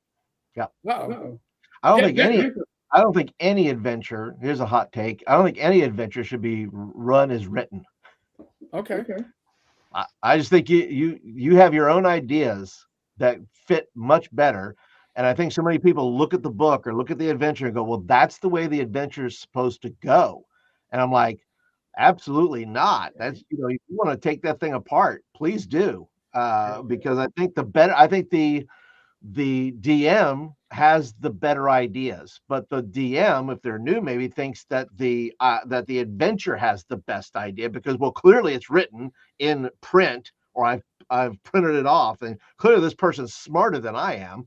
Yeah. Uh-oh. I don't Yeah, think any adventure. Here's a hot take. I don't think any adventure should be run as written. okay. I just think you have your own ideas that fit much better. And I think so many people look at the book or look at the adventure and go, well, that's the way the adventure is supposed to go. And I'm like, absolutely not. That's, you want to take that thing apart, please do. Because I think the DM has the better ideas, but the DM, if they're new, maybe thinks that the adventure has the best idea because, well, clearly it's written in print, or I've printed it off, and clearly this person's smarter than I am.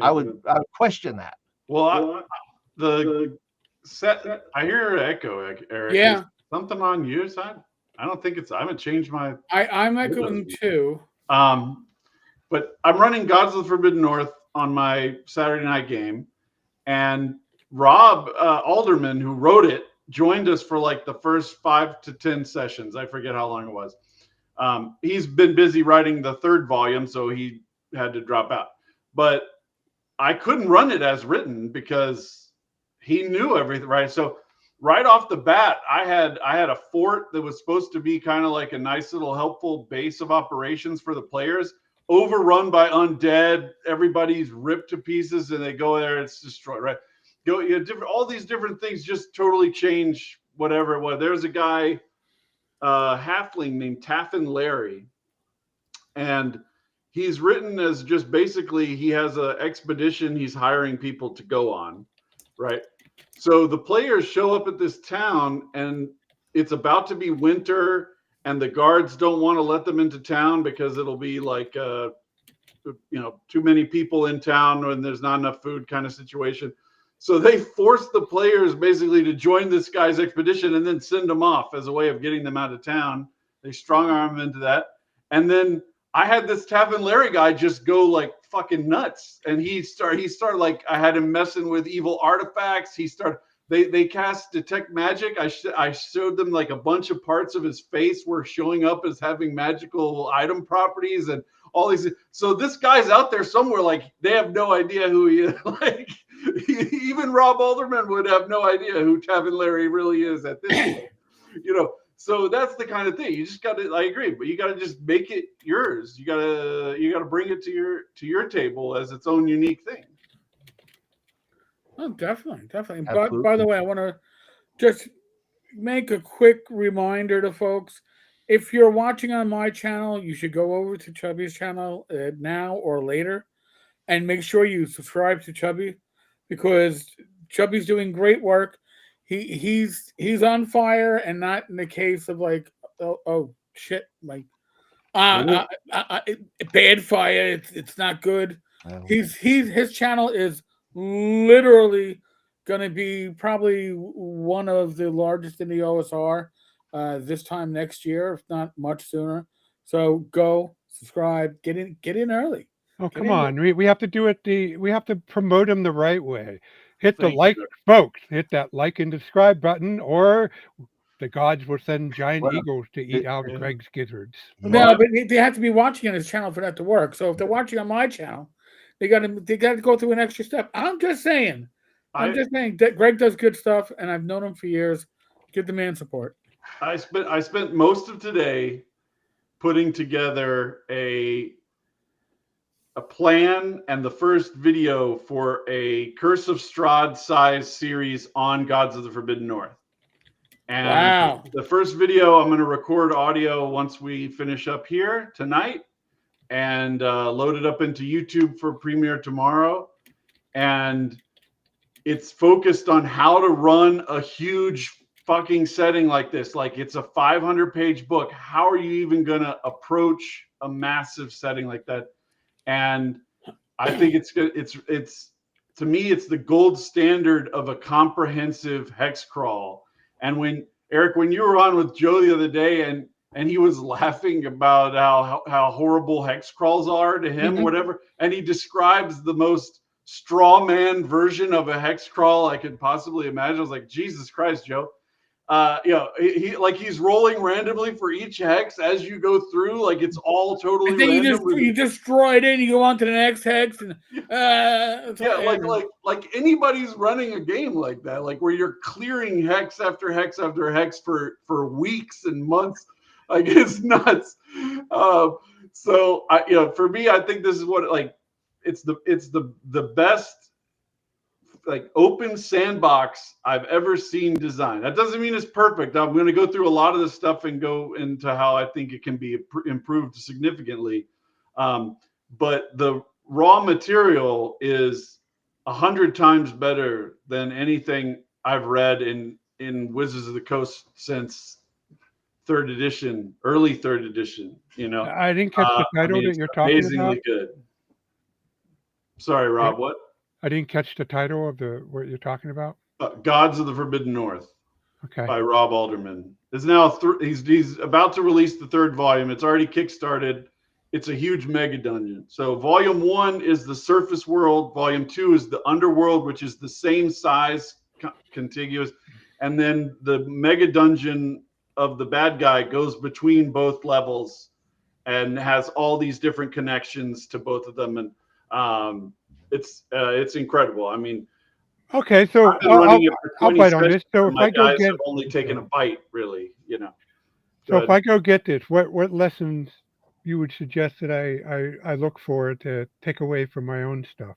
I would question that. Well, the set. I hear an echo, Eric. Yeah. Is something on your side? I don't think it's. I haven't changed my. I'm echoing too. But I'm running Gods of the Forbidden North on my Saturday night game, and Rob Alderman, who wrote it, joined us for like the first 5 to 10 sessions. I forget how long it was. He's been busy writing the 3rd volume, so he had to drop out. But I couldn't run it as written because he knew everything, right? So right off the bat, I had a fort that was supposed to be kind of like a nice little helpful base of operations for the players, overrun by undead. Everybody's ripped to pieces, and they go there, it's destroyed, right? All these different things just totally change whatever it was. There's a guy, halfling named Taffin Larry, and he's written as just basically he has an expedition he's hiring people to go on, right? So the players show up at this town, and it's about to be winter, and the guards don't want to let them into town because it'll be like too many people in town and there's not enough food kind of situation. So they force the players basically to join this guy's expedition and then send them off as a way of getting them out of town. They strong arm them into that. And then I had this Taffin Larry guy just go like fucking nuts. And he started like, I had him messing with evil artifacts. They cast detect magic. I showed them like a bunch of parts of his face were showing up as having magical item properties and all these. So this guy's out there somewhere, like they have no idea who he is. Like even Rob Alderman would have no idea who Taffin Larry really is at this point. So that's the kind of thing. You just got to. I agree, but you got to just make it yours. You got to bring it to your table as its own unique thing. Oh, definitely. Absolutely. By the way, I want to just make a quick reminder to folks. If you're watching on my channel, you should go over to Chubby's channel now or later and make sure you subscribe to Chubby, because Chubby's doing great work. He's on fire, and not in the case of like, oh shit, like bad fire. It's not good. His channel is literally going to be probably one of the largest in the OSR this time next year, if not much sooner. So go subscribe, get in early. Oh, come on. We have to do it we have to promote him the right way. Hit the Thank like, you. folks. Hit that like and subscribe button, or the gods will send giant Well, eagles to eat out yeah. Greg's gizzards. No, but they have to be watching on his channel for that to work. So if they're watching on my channel, they got to go through an extra step. I'm just saying, I'm just saying that Greg does good stuff, and I've known him for years. Give the man support. I spent most of today putting together a plan and the first video for a Curse of Strahd size series on Gods of the Forbidden North. And Wow. the first video, I'm going to record audio once we finish up here tonight and load it up into YouTube for premiere tomorrow. And it's focused on how to run a huge fucking setting like this. Like, it's a 500-page book. How are you even going to approach a massive setting like that? And I think it's to me, it's the gold standard of a comprehensive hex crawl. And when Eric, when you were on with Joe the other day, and he was laughing about how horrible hex crawls are to him, whatever, and he describes the most straw man version of a hex crawl I could possibly imagine. I was like, Jesus Christ, Joe. He's rolling randomly for each hex as you go through, like it's all totally And then random. you destroy it, and you go on to the next hex, and like anybody's running a game like that, like where you're clearing hex after hex after hex for weeks and months, like it's nuts. So for me, I think this is what it's the best like open sandbox I've ever seen designed. That doesn't mean it's perfect. I'm going to go through a lot of this stuff and go into how I think it can be improved significantly. But the raw material is 100 times better than anything I've read in Wizards of the Coast since early third edition. I didn't catch the title that you're talking about. Amazingly good. Sorry, Rob. What? I didn't catch the title of what you're talking about. Gods of the Forbidden North. Okay. By Rob Alderman. Is now he's about to release the third volume. It's already kickstarted. It's a huge mega dungeon. So volume 1 is the surface world. Volume 2 is the underworld, which is the same size, contiguous. And then the mega dungeon of the bad guy goes between both levels and has all these different connections to both of them. And it's incredible. I mean, okay, so I'll bite on this. So if I go get, have only taken a bite, really, So if I go get this, what lessons you would suggest that I look for to take away from my own stuff?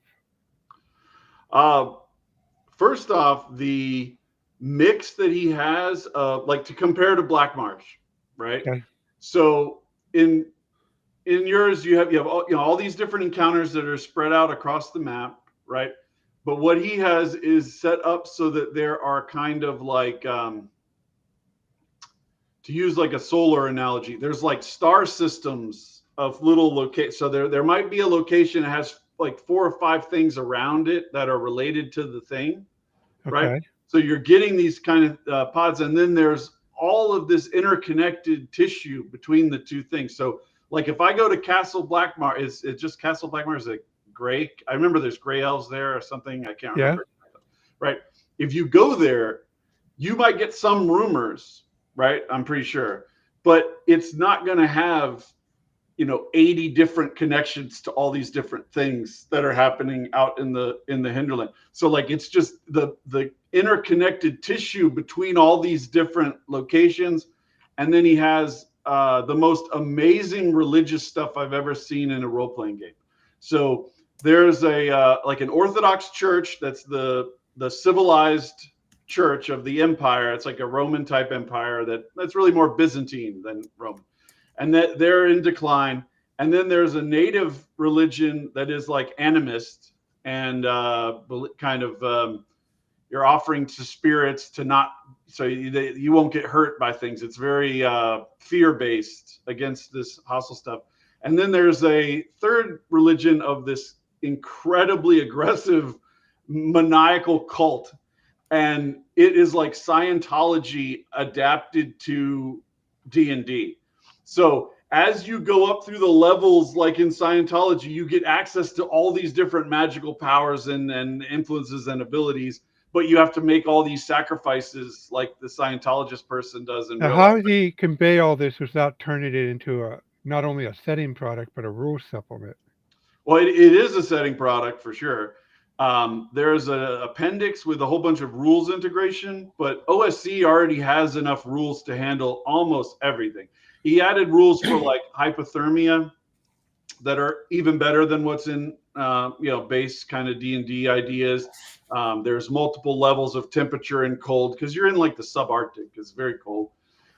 First off, the mix that he has, like to compare to Black March, right? Okay. So in yours, you have all these different encounters that are spread out across the map, right? But what he has is set up so that there are kind of like, to use like a solar analogy, there's like star systems of little locations. So there might be a location that has like 4 or 5 things around it that are related to the thing, right? Okay. So you're getting these kind of pods, and then there's all of this interconnected tissue between the two things. So like if I go to Castle Blackmar, is it just Castle Blackmar? Is it gray? I remember there's gray elves there or something. I can't remember. Right. If you go there, you might get some rumors, right? I'm pretty sure, but it's not going to have, 80 different connections to all these different things that are happening out in the hinterland. So like, it's just the interconnected tissue between all these different locations. And then he has the most amazing religious stuff I've ever seen in a role-playing game. So there's like an Orthodox church that's the civilized church of the empire. It's like a Roman type empire that's really more Byzantine than Roman, and that they're in decline. And then there's a native religion that is like animist and kind of you're offering to spirits to not, so you won't get hurt by things. It's very fear-based against this hostile stuff. And then there's a third religion of this incredibly aggressive maniacal cult. And it is like Scientology adapted to D&D. So as you go up through the levels, like in Scientology, you get access to all these different magical powers and influences and abilities, but you have to make all these sacrifices like the Scientologist person does. In Now, how does he convey all this without turning it into not only a setting product, but a rule supplement? Well, it is a setting product for sure. There's an appendix with a whole bunch of rules integration, but OSC already has enough rules to handle almost everything. He added rules for like hypothermia that are even better than what's in base kind of D&D ideas. There's multiple levels of temperature and cold because you're in like the subarctic. It's very cold.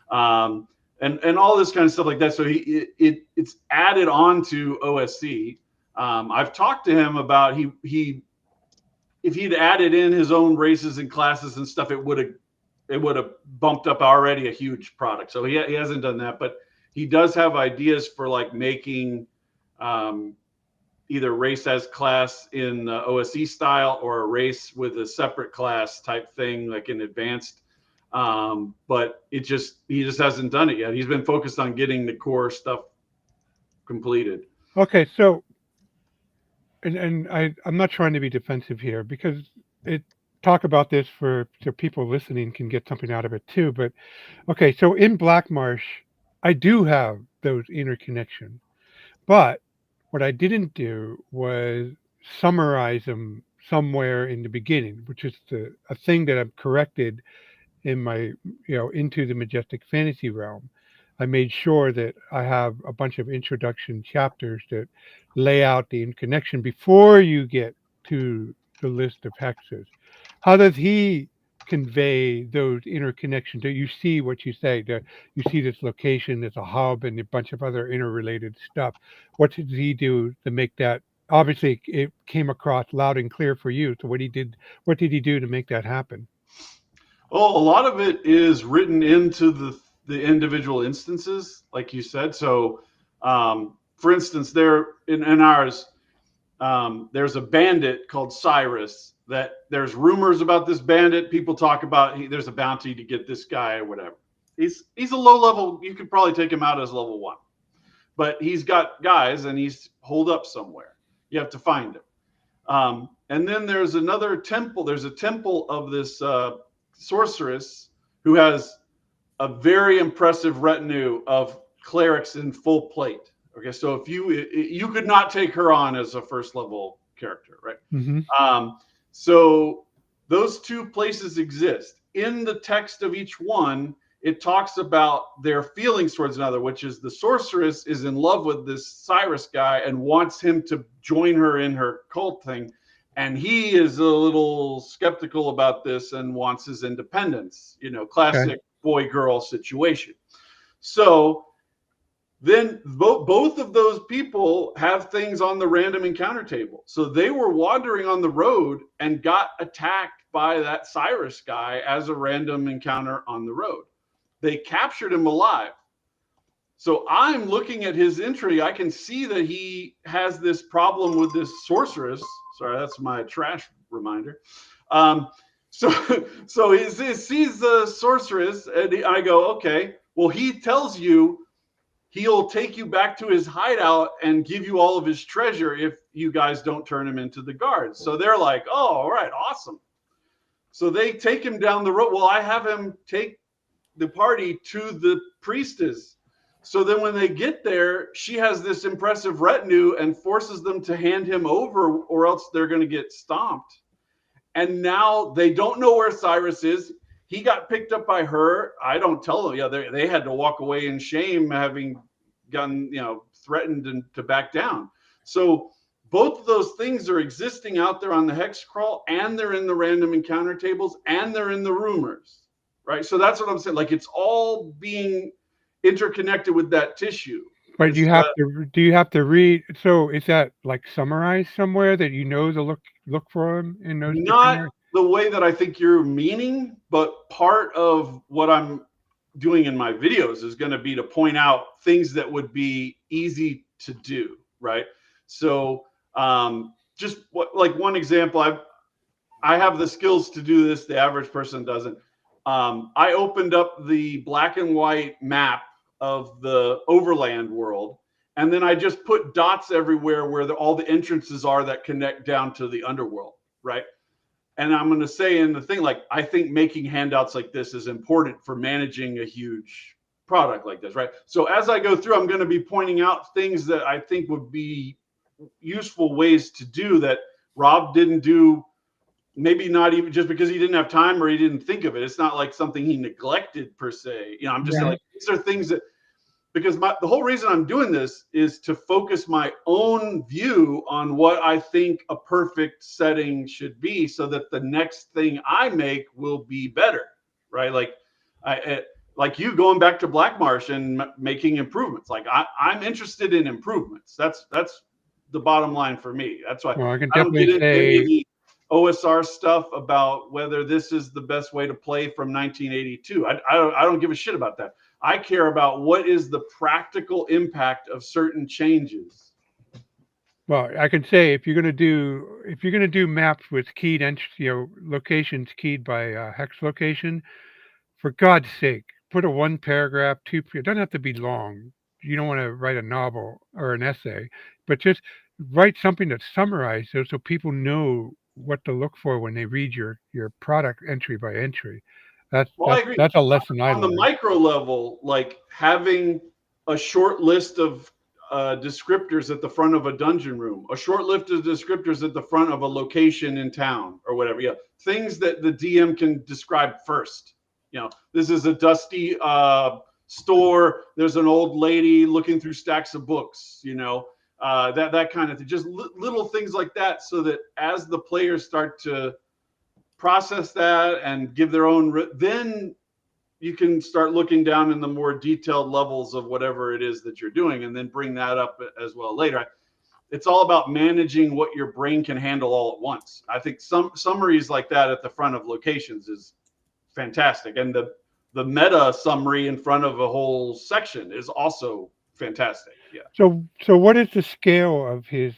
And all this kind of stuff like that. So it's added on to OSC. I've talked to him about if he'd added in his own races and classes and stuff, it would have bumped up already a huge product. So he hasn't done that, but he does have ideas for like making either race as class in OSC style or a race with a separate class type thing, like in advanced. But he just hasn't done it yet. He's been focused on getting the core stuff completed. Okay, so and I'm not trying to be defensive here because talk about this so people listening can get something out of it too. But okay, so in Black Marsh, I do have those interconnections, but what I didn't do was summarize them somewhere in the beginning, which is a thing that I've corrected in my, into the Majestic Fantasy realm. I made sure that I have a bunch of introduction chapters that lay out the connection before you get to the list of hexes. How does he convey those interconnections? Do you see what you say? You see this location as a hub and a bunch of other interrelated stuff. What did he do to make that? Obviously, it came across loud and clear for you. So what did he do to make that happen? Well, a lot of it is written into the individual instances, like you said. So, for instance, there in ours, there's a bandit called Cyrus. That there's rumors about this bandit. People talk about there's a bounty to get this guy or whatever. He's a low level. You could probably take him out as level 1, but he's got guys and he's holed up somewhere. You have to find him. And then there's another temple. There's a temple of this sorceress who has a very impressive retinue of clerics in full plate. Okay, so if you could not take her on as a first level character, right? Mm-hmm. So those two places exist. In the text of each one, it talks about their feelings towards another, which is the sorceress is in love with this Cyrus guy and wants him to join her in her cult thing. And he is a little skeptical about this and wants his independence, classic boy-girl situation. So then both of those people have things on the random encounter table. So they were wandering on the road and got attacked by that Cyrus guy as a random encounter on the road. They captured him alive. So I'm looking at his entry. I can see that he has this problem with this sorceress. Sorry, that's my trash reminder. So he sees the sorceress, and I go, okay. Well, he tells you he'll take you back to his hideout and give you all of his treasure if you guys don't turn him into the guards. So they're like, oh, all right, awesome. So they take him down the road. Well, I have him take the party to the priestess. So then when they get there, she has this impressive retinue and forces them to hand him over or else they're going to get stomped. And now they don't know where Cyrus is. He got picked up by her. I don't tell them. Yeah, they had to walk away in shame, having gotten threatened and to back down. So both of those things are existing out there on the hex crawl, and they're in the random encounter tables, and they're in the rumors, right? So that's what I'm saying. Like it's all being interconnected with that tissue. But do you have to read? So is that like summarized somewhere that to look for them in those? Not the way that I think you're meaning, but part of what I'm doing in my videos is going to be to point out things that would be easy to do, right? So just like one example, I have the skills to do this. The average person doesn't. I opened up the black and white map of the overland world, and then I just put dots everywhere where all the entrances are that connect down to the underworld, right? And I'm going to say in the thing, like, I think making handouts like this is important for managing a huge product like this, right? So as I go through, I'm going to be pointing out things that I think would be useful ways to do that Rob didn't do, maybe not even just because he didn't have time or he didn't think of it. It's not like something he neglected per se. You know, I'm just saying, Right. like, these are things that, because the whole reason I'm doing this is to focus my own view on what I think a perfect setting should be, so that the next thing I make will be better, right? Like like you going back to Black Marsh and making improvements. Like I'm interested in improvements. That's the bottom line for me. That's why Well, I can I don't get definitely into any of say, the OSR stuff about whether this is the best way to play from 1982. I don't give a shit about that. I care about what is the practical impact of certain changes. well, I can say if you're going to do maps with keyed locations keyed by hex location, for God's sake, put a one paragraph, it doesn't have to be long. You don't want to write a novel or an essay, but just write something that summarizes so people know what to look for when they read your product entry by entry. That's Well, I that's agree. that's a lesson I On the learned. micro level, like having a short list of descriptors at the front of a dungeon room, a short list of descriptors at the front of a location in town or whatever. Yeah, things that the DM can describe first. You know, this is a dusty store. There's an old lady looking through stacks of books. You know, that kind of thing. Just little things like that, so that as the players start to process that and give their own, then you can start looking down in the more detailed levels of whatever it is that you're doing, and then bring that up as well later. It's all about managing what your brain can handle all at once. I think some summaries like that at the front of locations is fantastic, and the meta summary in front of a whole section is also fantastic. Yeah. So what is the scale of his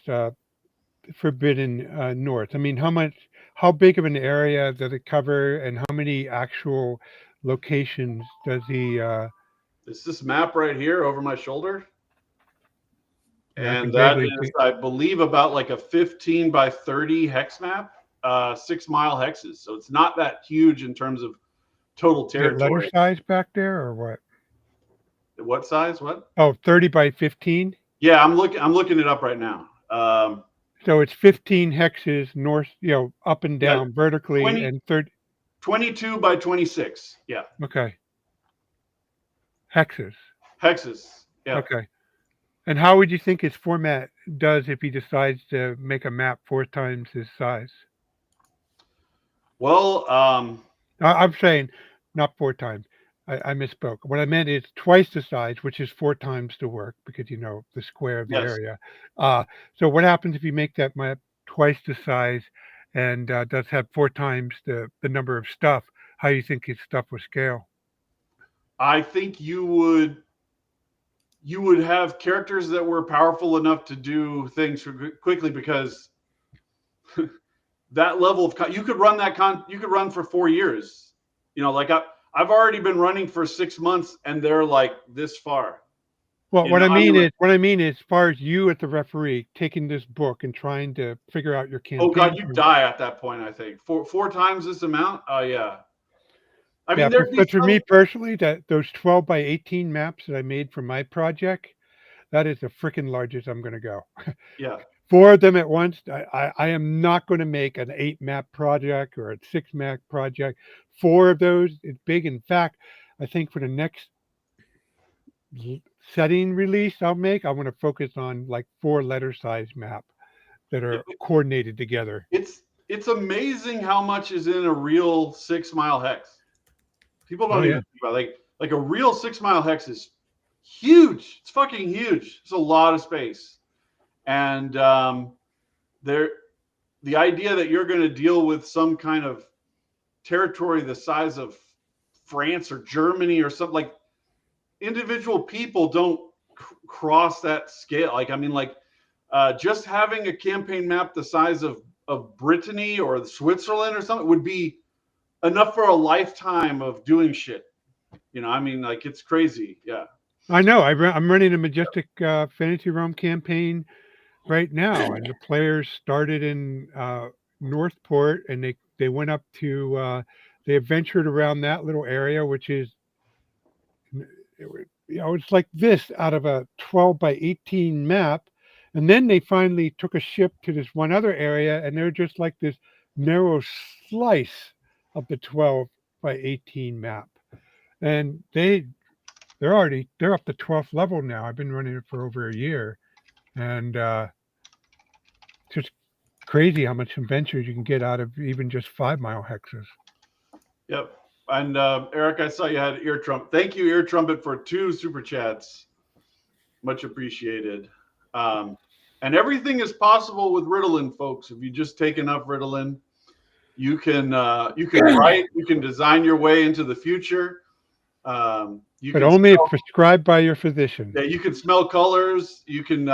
Forbidden North? I mean, how big of an area does it cover, and how many actual locations does he? It's this map right here over my shoulder. Yeah, I can And that vaguely is, I believe, about like a 15 by 30 hex map, 6 mile hexes. So it's not that huge in terms of total is it letter territory. size back there or what? What size? What? Oh, 30 by 15. Yeah, I'm looking it up right now. So it's 15 hexes north, up and Yeah, down vertically, 20, and 30. 22 by 26. Yeah, Okay, hexes. hexes. Yeah. Okay. And how would you think his format does if he decides to make a map 4 times his size? Well, I'm saying not 4 times. I misspoke. What I meant is twice the size, which is 4 times the work because the square of the yes. area. Uh, so what happens if you make that map twice the size and does have 4 times the number of stuff? How do you think his stuff will scale? I think you would have characters that were powerful enough to do things quickly, because that level of you could run you could run for 4 years. You know, like I've already been running for 6 months, and they're like this far. Well, You know, I mean, like, what I mean is, as far as you as the referee taking this book and trying to figure out your oh god, campaign. you die at that point. I think four times this amount. Oh yeah. I Yeah, mean, there'd be but for me some. personally, that those 12 by 18 maps that I made for my project, that is the freaking largest I'm going to go. Yeah, 4 of them at once. I am not going to make an 8 map project or a 6 map project. 4 of those is big. In fact, I think for the next setting release I want to focus on like 4 letter size map that it, are coordinated together. it's amazing how much is in a real 6 mile hex. People Oh don't yeah. even think about it. Like a real 6 mile hex is huge. It's fucking huge. It's a lot of space, and there the idea that you're going to deal with some kind of territory the size of France or Germany or something, like, individual people don't cross that scale. Like, I mean, like, just having a campaign map the size of Brittany or Switzerland or something would be enough for a lifetime of doing shit. You know, I mean, like, it's crazy. Yeah. I know. I'm running a Majestic Fantasy Realm campaign right now, and the players started in Northport, and they went up to they adventured around that little area, which is it's like this out of a 12 by 18 map, And then they finally took a ship to this one other area, and they're just like this narrow slice of the 12 by 18 map. And they're up to 12th level now. I've been running it for over a year, and just crazy how much adventures you can get out of even just 5-mile hexes. Yep. And Eric, I saw you had Ear Trumpet. Thank you, Ear Trumpet, for 2 super chats. Much appreciated. And everything is possible with Ritalin, folks. If you just take enough Ritalin, you can write, you can design your way into the future. But only if prescribed by your physician. Yeah, you can smell colors. You can,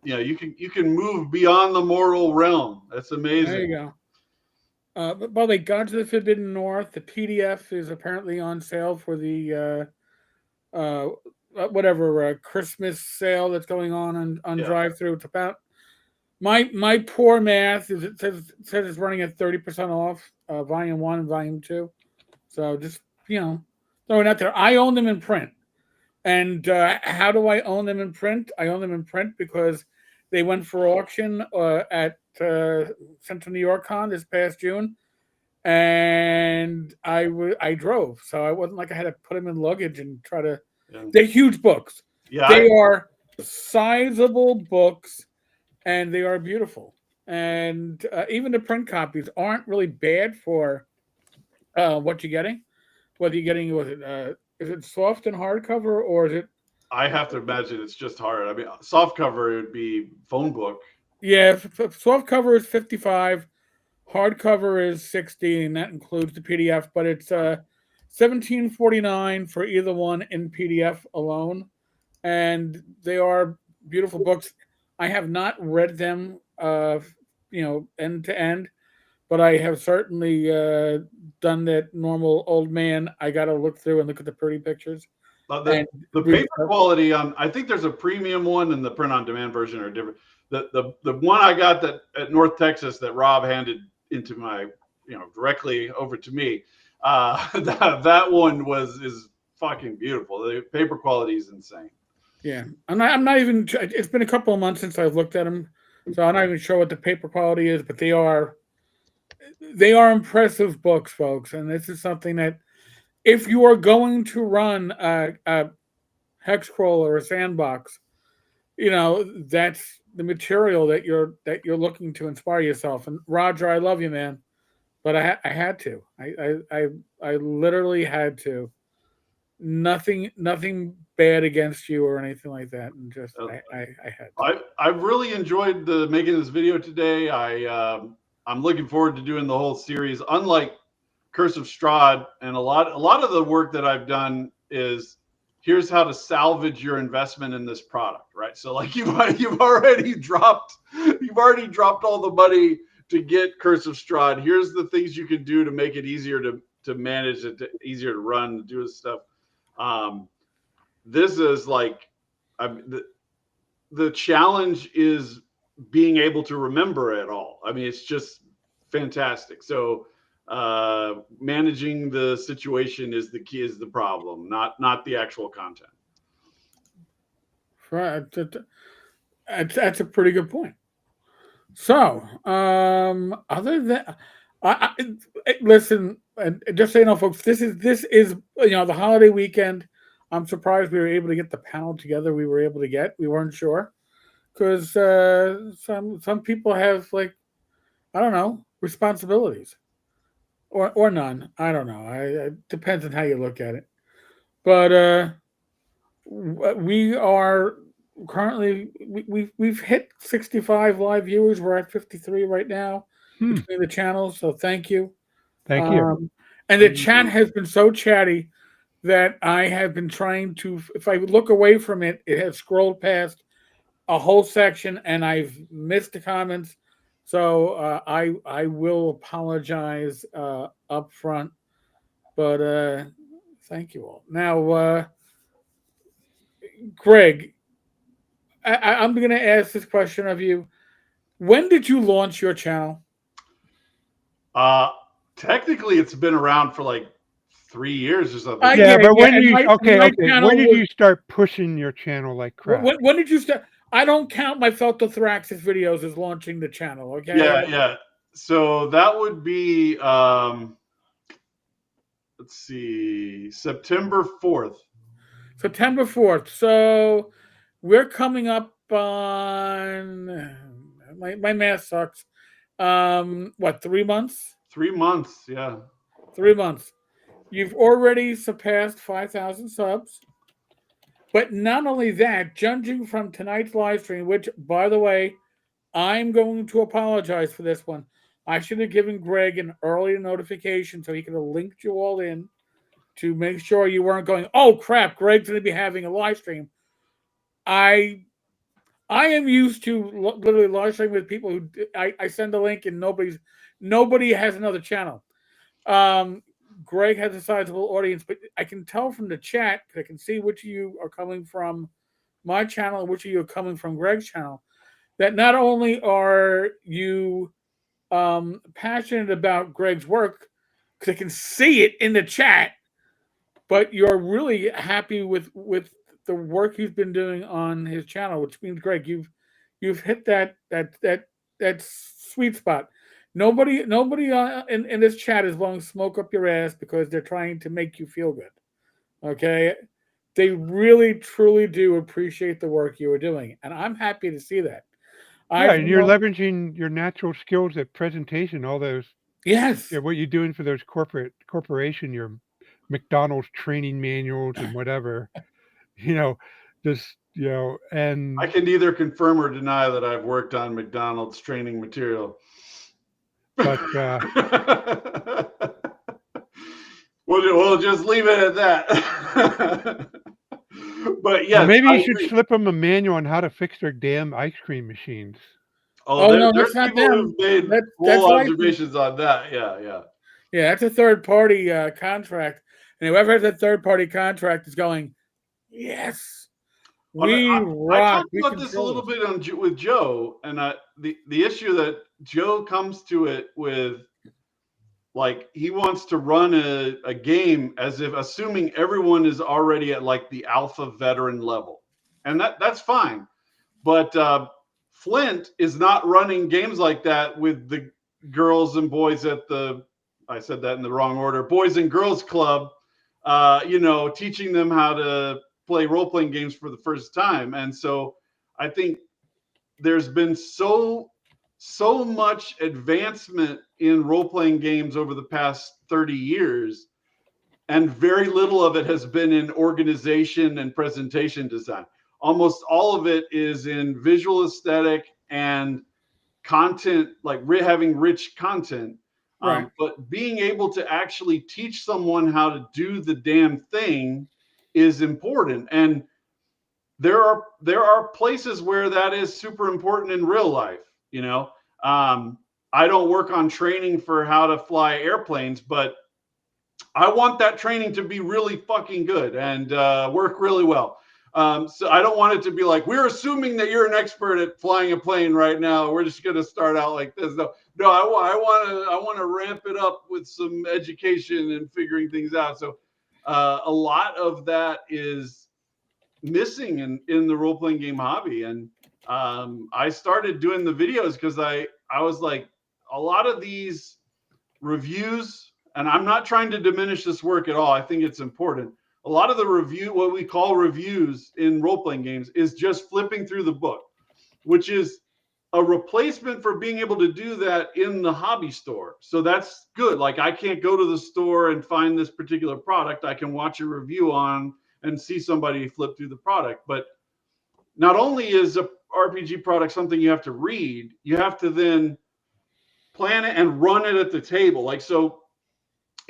you can move beyond the moral realm. That's amazing. There you go. But by the way, Guide to the Forbidden North, the PDF is apparently on sale for the Christmas sale that's going on drive-through. It's about my poor math is it says it's running at 30% off volume 1 and volume 2. So just throwing it out there. I own them in print, and how do I own them in print? I own them in print because they went for auction at Central New York Con this past June, and I drove, so I wasn't like I had to put them in luggage and try to. Yeah. They're huge books. Yeah, they are sizable books, and they are beautiful. And even the print copies aren't really bad for what you're getting. Whether you're getting is it soft and hardcover, or is it? I have to imagine it's just hard. I mean, soft cover would be phone book. Yeah, soft cover is $55, hardcover is $60, and that includes the PDF. But it's $17.49 for either one in PDF alone, and they are beautiful books. I have not read them, end to end, but I have certainly done that normal old man. I got to look through and look at the pretty pictures. The paper quality on, I think there's a premium one and the print on demand version are different. The one I got that at North Texas that Rob handed into my, directly over to me, that one is fucking beautiful. The paper quality is insane. Yeah, I'm not even. It's been a couple of months since I've looked at them, so I'm not even sure what the paper quality is. But they are impressive books, folks, and this is something that, if you are going to run a hex crawl or a sandbox, that's the material that you're looking to inspire yourself. And Roger, I love you, man, but I had to. I literally had to. Nothing bad against you or anything like that, and just I had to. I've really enjoyed making this video today. I'm looking forward to doing the whole series. Unlike Curse of Strahd, and a lot of the work that I've done is here's how to salvage your investment in this product, right? So like you've already dropped all the money to get Curse of Strahd. Here's the things you can do to make it easier to manage it, easier to run, to do this stuff. This is like the challenge is being able to remember it all. I mean, it's just fantastic. So managing the situation is the key, is the problem, not the actual content. Right. That's a pretty good point. So other than listen, just so you know, folks, this is the holiday weekend. I'm surprised we were able to get the panel together. We weren't sure, because some people have, like, I don't know, responsibilities or none. I don't know. It depends on how you look at it. But we are currently we've hit 65 live viewers. We're at 53 right now between the channels. So thank you. Thank you. And the chat has been so chatty that I have been trying to, if I look away from it, it has scrolled past a whole section and I've missed the comments. So I will apologize up front, but thank you all. Now, Greg, I'm going to ask this question of you. When did you launch your channel? Technically, it's been around for like 3 years or something. But when did you start pushing your channel like crap? When did you start? I don't count my Feltothraxis videos as launching the channel. Okay. Yeah. So that would be let's see, September 4th. September 4th. So we're coming up on my math sucks. What, 3 months? 3 months, yeah. 3 months. You've already surpassed 5,000 subs. But not only that, judging from tonight's live stream, which, by the way, I'm going to apologize for this one. I should have given Greg an earlier notification so he could have linked you all in to make sure you weren't going, oh crap, Greg's going to be having a live stream. I am used to literally live streaming with people who I send a link and nobody has another channel. Greg has a sizable audience, but I can tell from the chat, I can see which of you are coming from my channel and which of you are coming from Greg's channel, that not only are you passionate about Greg's work, because I can see it in the chat, but you're really happy with the work he's been doing on his channel, which means, Greg, you've hit that sweet spot. Nobody in this chat is blowing smoke up your ass because they're trying to make you feel good. Okay, they really truly do appreciate the work you are doing, and I'm happy to see that. Yeah, I've and you're known, leveraging your natural skills at presentation, all those, yes, what you're doing for those corporation, your McDonald's training manuals and whatever, you know, just, and I can neither confirm or deny that I've worked on McDonald's training material. but we'll just leave it at that. But yes, maybe I you should agree. slip them a manual on how to fix their damn ice cream machines. Oh, oh no, there's that's not people who've them. made That's full licensed. observations on that. Yeah. Yeah, that's a third party contract, and whoever has that third party contract is going, yes, we I rock, talked we about this a control little this. bit with Joe, and the issue that Joe comes to it with, like, he wants to run a game as if assuming everyone is already at like the alpha veteran level, and that's fine. But Flint is not running games like that with the girls and boys at the, I said that in the wrong order, Boys and Girls Club, teaching them how to play role playing games for the first time. And so I think there's been so much advancement in role playing games over the past 30 years, and very little of it has been in organization and presentation design. Almost all of it is in visual aesthetic and content, like having rich content. Right. But being able to actually teach someone how to do the damn thing is important. And there are places where that is super important in real life. I don't work on training for how to fly airplanes, but I want that training to be really fucking good and work really well. So I don't want it to be like, we're assuming that you're an expert at flying a plane right now. We're just going to start out like this. No, I want to ramp it up with some education and figuring things out. So a lot of that is missing in the role playing game hobby. And I started doing the videos because I was like, a lot of these reviews, and I'm not trying to diminish this work at all, I think it's important. A lot of the what we call reviews in role-playing games, is just flipping through the book, which is a replacement for being able to do that in the hobby store. So that's good. Like, I can't go to the store and find this particular product. I can watch a review on and see somebody flip through the product. But not only is a RPG product something you have to read, you have to then plan it and run it at the table. Like, so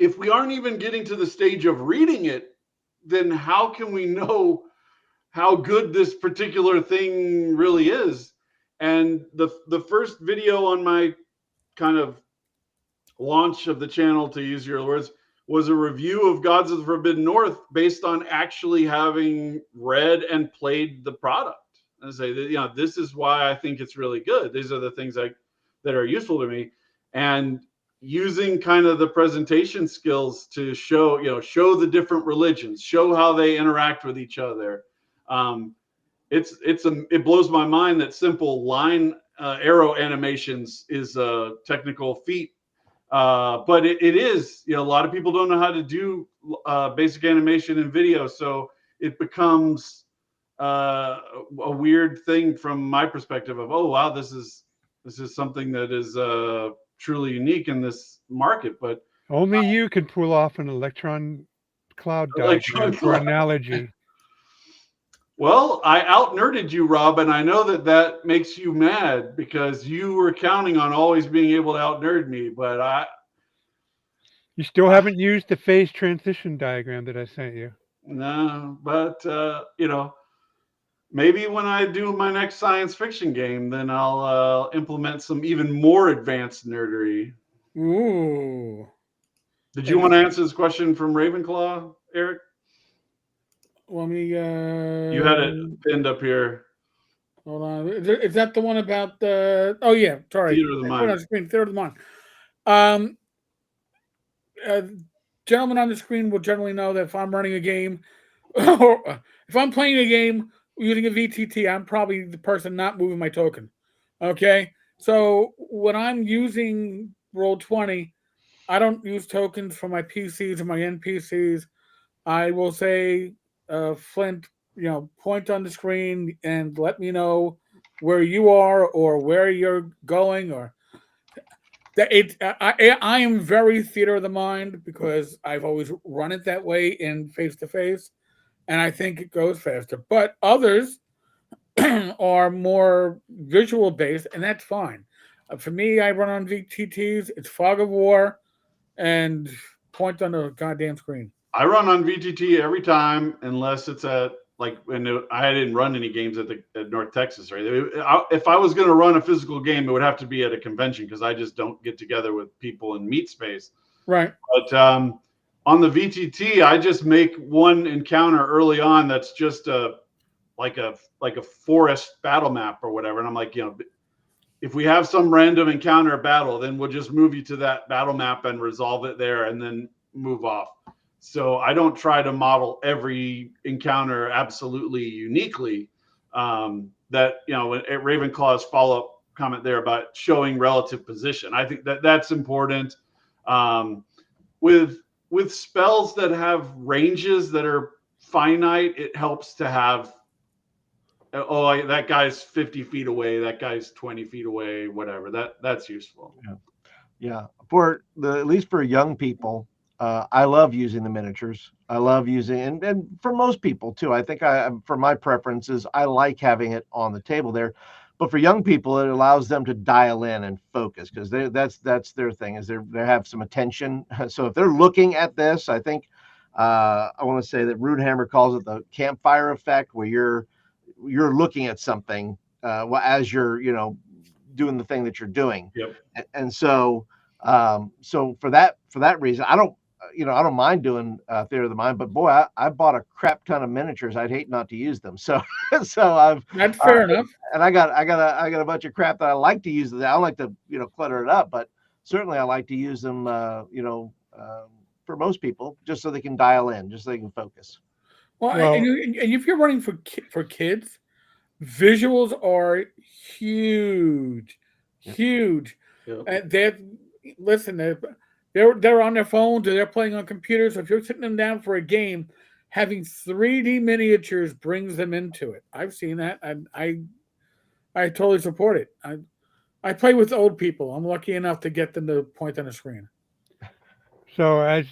if we aren't even getting to the stage of reading it, then how can we know how good this particular thing really is? And the first video on my kind of launch of the channel, to use your words, was a review of Gods of the Forbidden North based on actually having read and played the product. And say that, this is why I think it's really good. These are the things that are useful to me. And using kind of the presentation skills to show the different religions, show how they interact with each other. it blows my mind that simple line arrow animations is a technical feat. But it is, a lot of people don't know how to do basic animation in video, so it becomes a weird thing from my perspective of, oh wow, this is something that is truly unique in this market. But Only you can pull off an electron cloud Electron diagram for cloud. analogy. well, I out nerded you, Rob, and I know that makes you mad because you were counting on always being able to out nerd me, but You still haven't used the phase transition diagram that I sent you. no, but maybe when I do my next science fiction game, then I'll implement some even more advanced nerdery. Ooh. Did you want to answer this question from Ravenclaw, Eric? Let me. You had it pinned up here. Hold on. Is that the one about the? Oh yeah. Sorry. Theater of the I put it Mind. on the screen. Theater of the Mind. Um, uh, Gentlemen on the screen will generally know that if I'm running a game, or if I'm playing a game using a VTT, I'm probably the person not moving my token. Okay. So when I'm using Roll20, I don't use tokens for my PCs or my NPCs. I will say, Flint, point on the screen and let me know where you are or where you're going, or that it. I am very theater of the mind because I've always run it that way in face to face, and I think it goes faster. But others are more visual based, and that's fine. For me, I run on VTTs. It's fog of war and point on the goddamn screen. I run on VTT every time, unless it's at I didn't run any games at North Texas, right? If I was going to run a physical game, it would have to be at a convention because I just don't get together with people in meet space. Right. But on the VTT, I just make one encounter early on that's just like a forest battle map or whatever, and I'm like, if we have some random encounter or battle, then we'll just move you to that battle map and resolve it there, and then move off. So I don't try to model every encounter absolutely uniquely. That at Ravenclaw's follow-up comment there about showing relative position, I think that's important. With spells that have ranges that are finite, it helps to have, that guy's 50 feet away, that guy's 20 feet away, whatever. That's useful. Yeah. At least for young people, I love using the miniatures. I love using, and for most people too. I think for my preferences, I like having it on the table there. But for young people, it allows them to dial in and focus because that's their thing, is they have some attention. So if they're looking at this, I think I want to say that Rudehammer calls it the campfire effect, where you're looking at something as you're doing the thing that you're doing. Yep. And so so for that reason, I don't mind doing theater of the mind, but boy, I bought a crap ton of miniatures. I'd hate not to use them. So I've That's fair enough. and I got a bunch of crap that I like to use. I don't like to clutter it up, but certainly I like to use them for most people, just so they can dial in, just so they can focus. Well, and if you're running for kids, visuals are huge, huge. Yep. They're on their phones or they're playing on computers. So if you're sitting them down for a game, having 3D miniatures brings them into it. I've seen that, and I totally support it. I play with old people. I'm lucky enough to get them to point on the screen. So as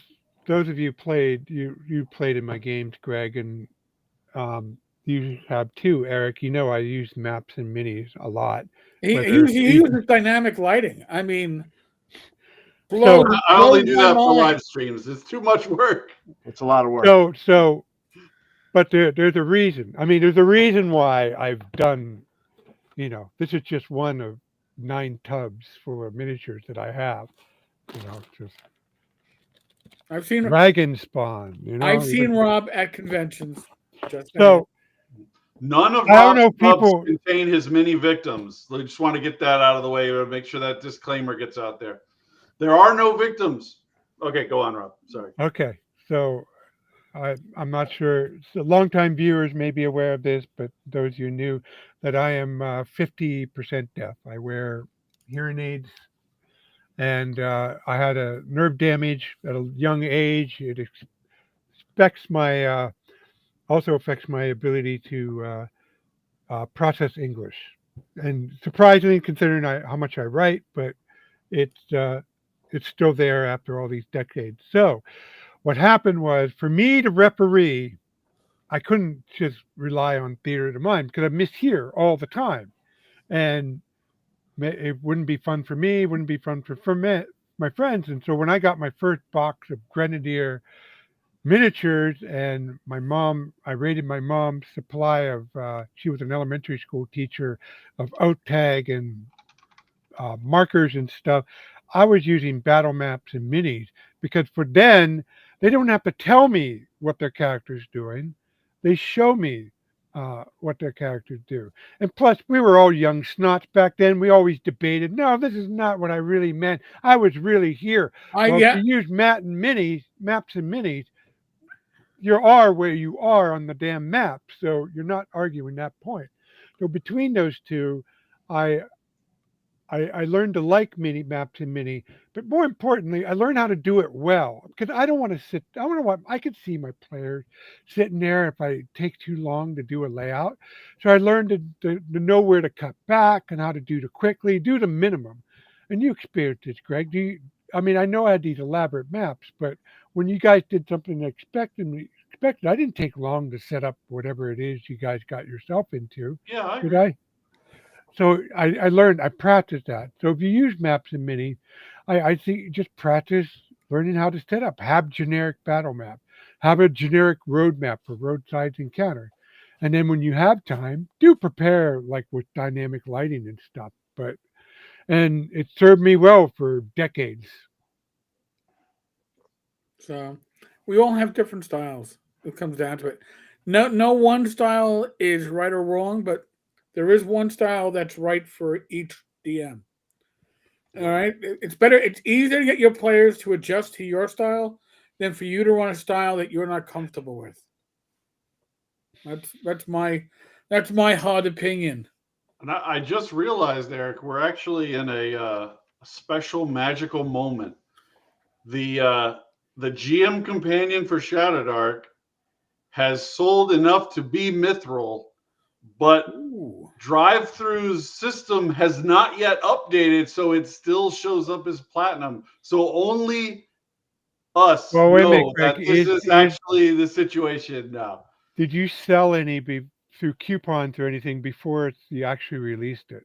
those of you played, you played in my games, Greg, and you have too, Eric. I use maps and minis a lot. He uses dynamic lighting. I mean, I only do that for live streams. It's too much work. It's a lot of work. But there's a reason. I mean, there's a reason why I've done. This is just one of 9 tubs for miniatures that I have. Just I've seen dragon spawn. I've seen Rob at conventions. None of Rob's tubs contain his many victims. I just want to get that out of the way to make sure that disclaimer gets out there. There are no victims. Okay, go on, Rob. Sorry. Okay, so I'm not sure. So longtime viewers may be aware of this, but those you knew that I am 50% deaf. I wear hearing aids, and I had a nerve damage at a young age. It affects my also affects my ability to process English, and surprisingly, considering how much I write, but it's uh, it's still there after all these decades. So what happened was for me to referee, I couldn't just rely on theater of the mind because I mishear all the time, and it wouldn't be fun for me. It wouldn't be fun my friends. And so when I got my first box of Grenadier miniatures, and I raided my mom's supply of. She was an elementary school teacher of out tag and markers and stuff. I was using battle maps and minis because for then they don't have to tell me what their character's doing. They show me what their characters do. And plus, we were all young snots back then. We always debated, no, this is not what I really meant. I was really here. Well, if Yeah, you use maps and minis, you are where you are on the damn map. So you're not arguing that point. So between those two, I I learned to like mini maps and mini, but more importantly, I learned how to do it well because I don't want to sit. I want to want. I could see my players sitting there if I take too long to do a layout. So I learned to know where to cut back and how to do the quickly, do the minimum. And you experienced this, Greg. I mean, I know I had these elaborate maps, but when you guys did something expected, I didn't take long to set up whatever it is you guys got yourself into. Yeah, I Did agree. I? So I learned, I practiced that. So if you use maps and mini, I think just practice learning how to set up. Have generic battle map. Have a generic road map for roadsides encounter. And then when you have time, do prepare like with dynamic lighting and stuff. And it served me well for decades. so we all have different styles. It comes down to it. No one style is right or wrong, but there is one style that's right for each DM. All Yep. right, it's better. It's easier to get your players to adjust to your style than for you to run a style that you're not comfortable with. That's my hard opinion. And I just realized, Eric, we're actually in a special magical moment. The uh, the GM companion for Shadow Dark has sold enough to be mithril, but Ooh. drive-through's system has not yet updated, so it still shows up as platinum. So only us Well, wait a minute, know Greg. that this is actually the situation now. Did you sell any through coupons or anything before you actually released it?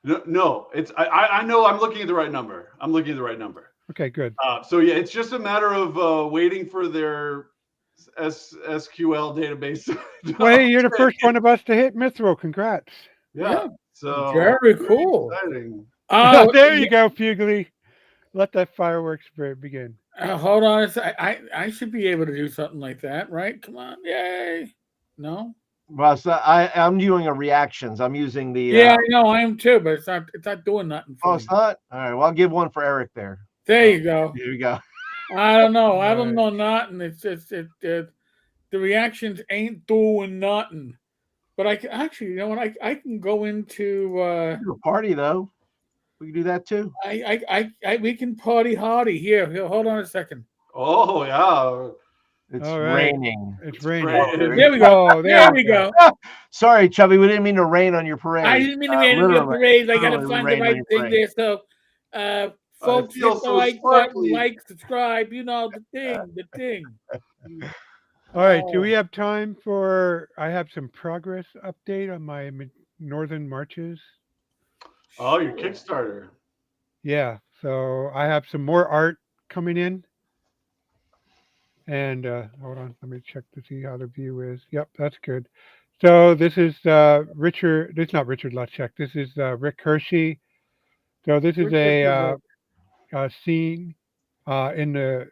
No, no, it's I know I'm looking at the right number. I'm looking at the right number. Okay, good. So yeah, it's just a matter of waiting for their SQL database to Well, hey, you're the upgrade. first one of us to hit Mithril. Congrats. Yeah, Yeah, so very very cool. exciting. There Yeah, you go, Fugly. Let that fireworks begin. hold on a sec. I should be able to do something like that, right? Come on, yay! No. Well, so I'm doing a reactions. I'm using the. Yeah, I know I am too, but it's not doing nothing Oh, for it's me. not. All right. Well, I'll give one for Eric there. There So you go. here we go. I don't know. I All don't right. know nothing. The reactions ain't doing nothing. But I can actually, you know what? I can go into. Do a party though. We can do that too. We can party hardy here. Hold on a second. Oh yeah, It's All right. raining. It's it's raining. Oh, there There great. we go. Oh, There there we we go. go. Sorry, Chubby. We didn't mean to rain on your I parade. didn't mean to be in your Literally, parade. I gotta literally, we find the rained on right your thing parade. there. So, I folks, hit feel the so like button, sparkly. like, subscribe. You know the thing, the thing. All right. Do Oh, we have time for? I have some progress update on my northern marches. Oh, your sure. Kickstarter. Yeah. So I have some more art coming in. And hold on, let me check to see how the view is. Yep, that's good. So this is Richard. This is not Richard Lutchek. This is Rick Hershey. So this is Which is the a scene uh, in the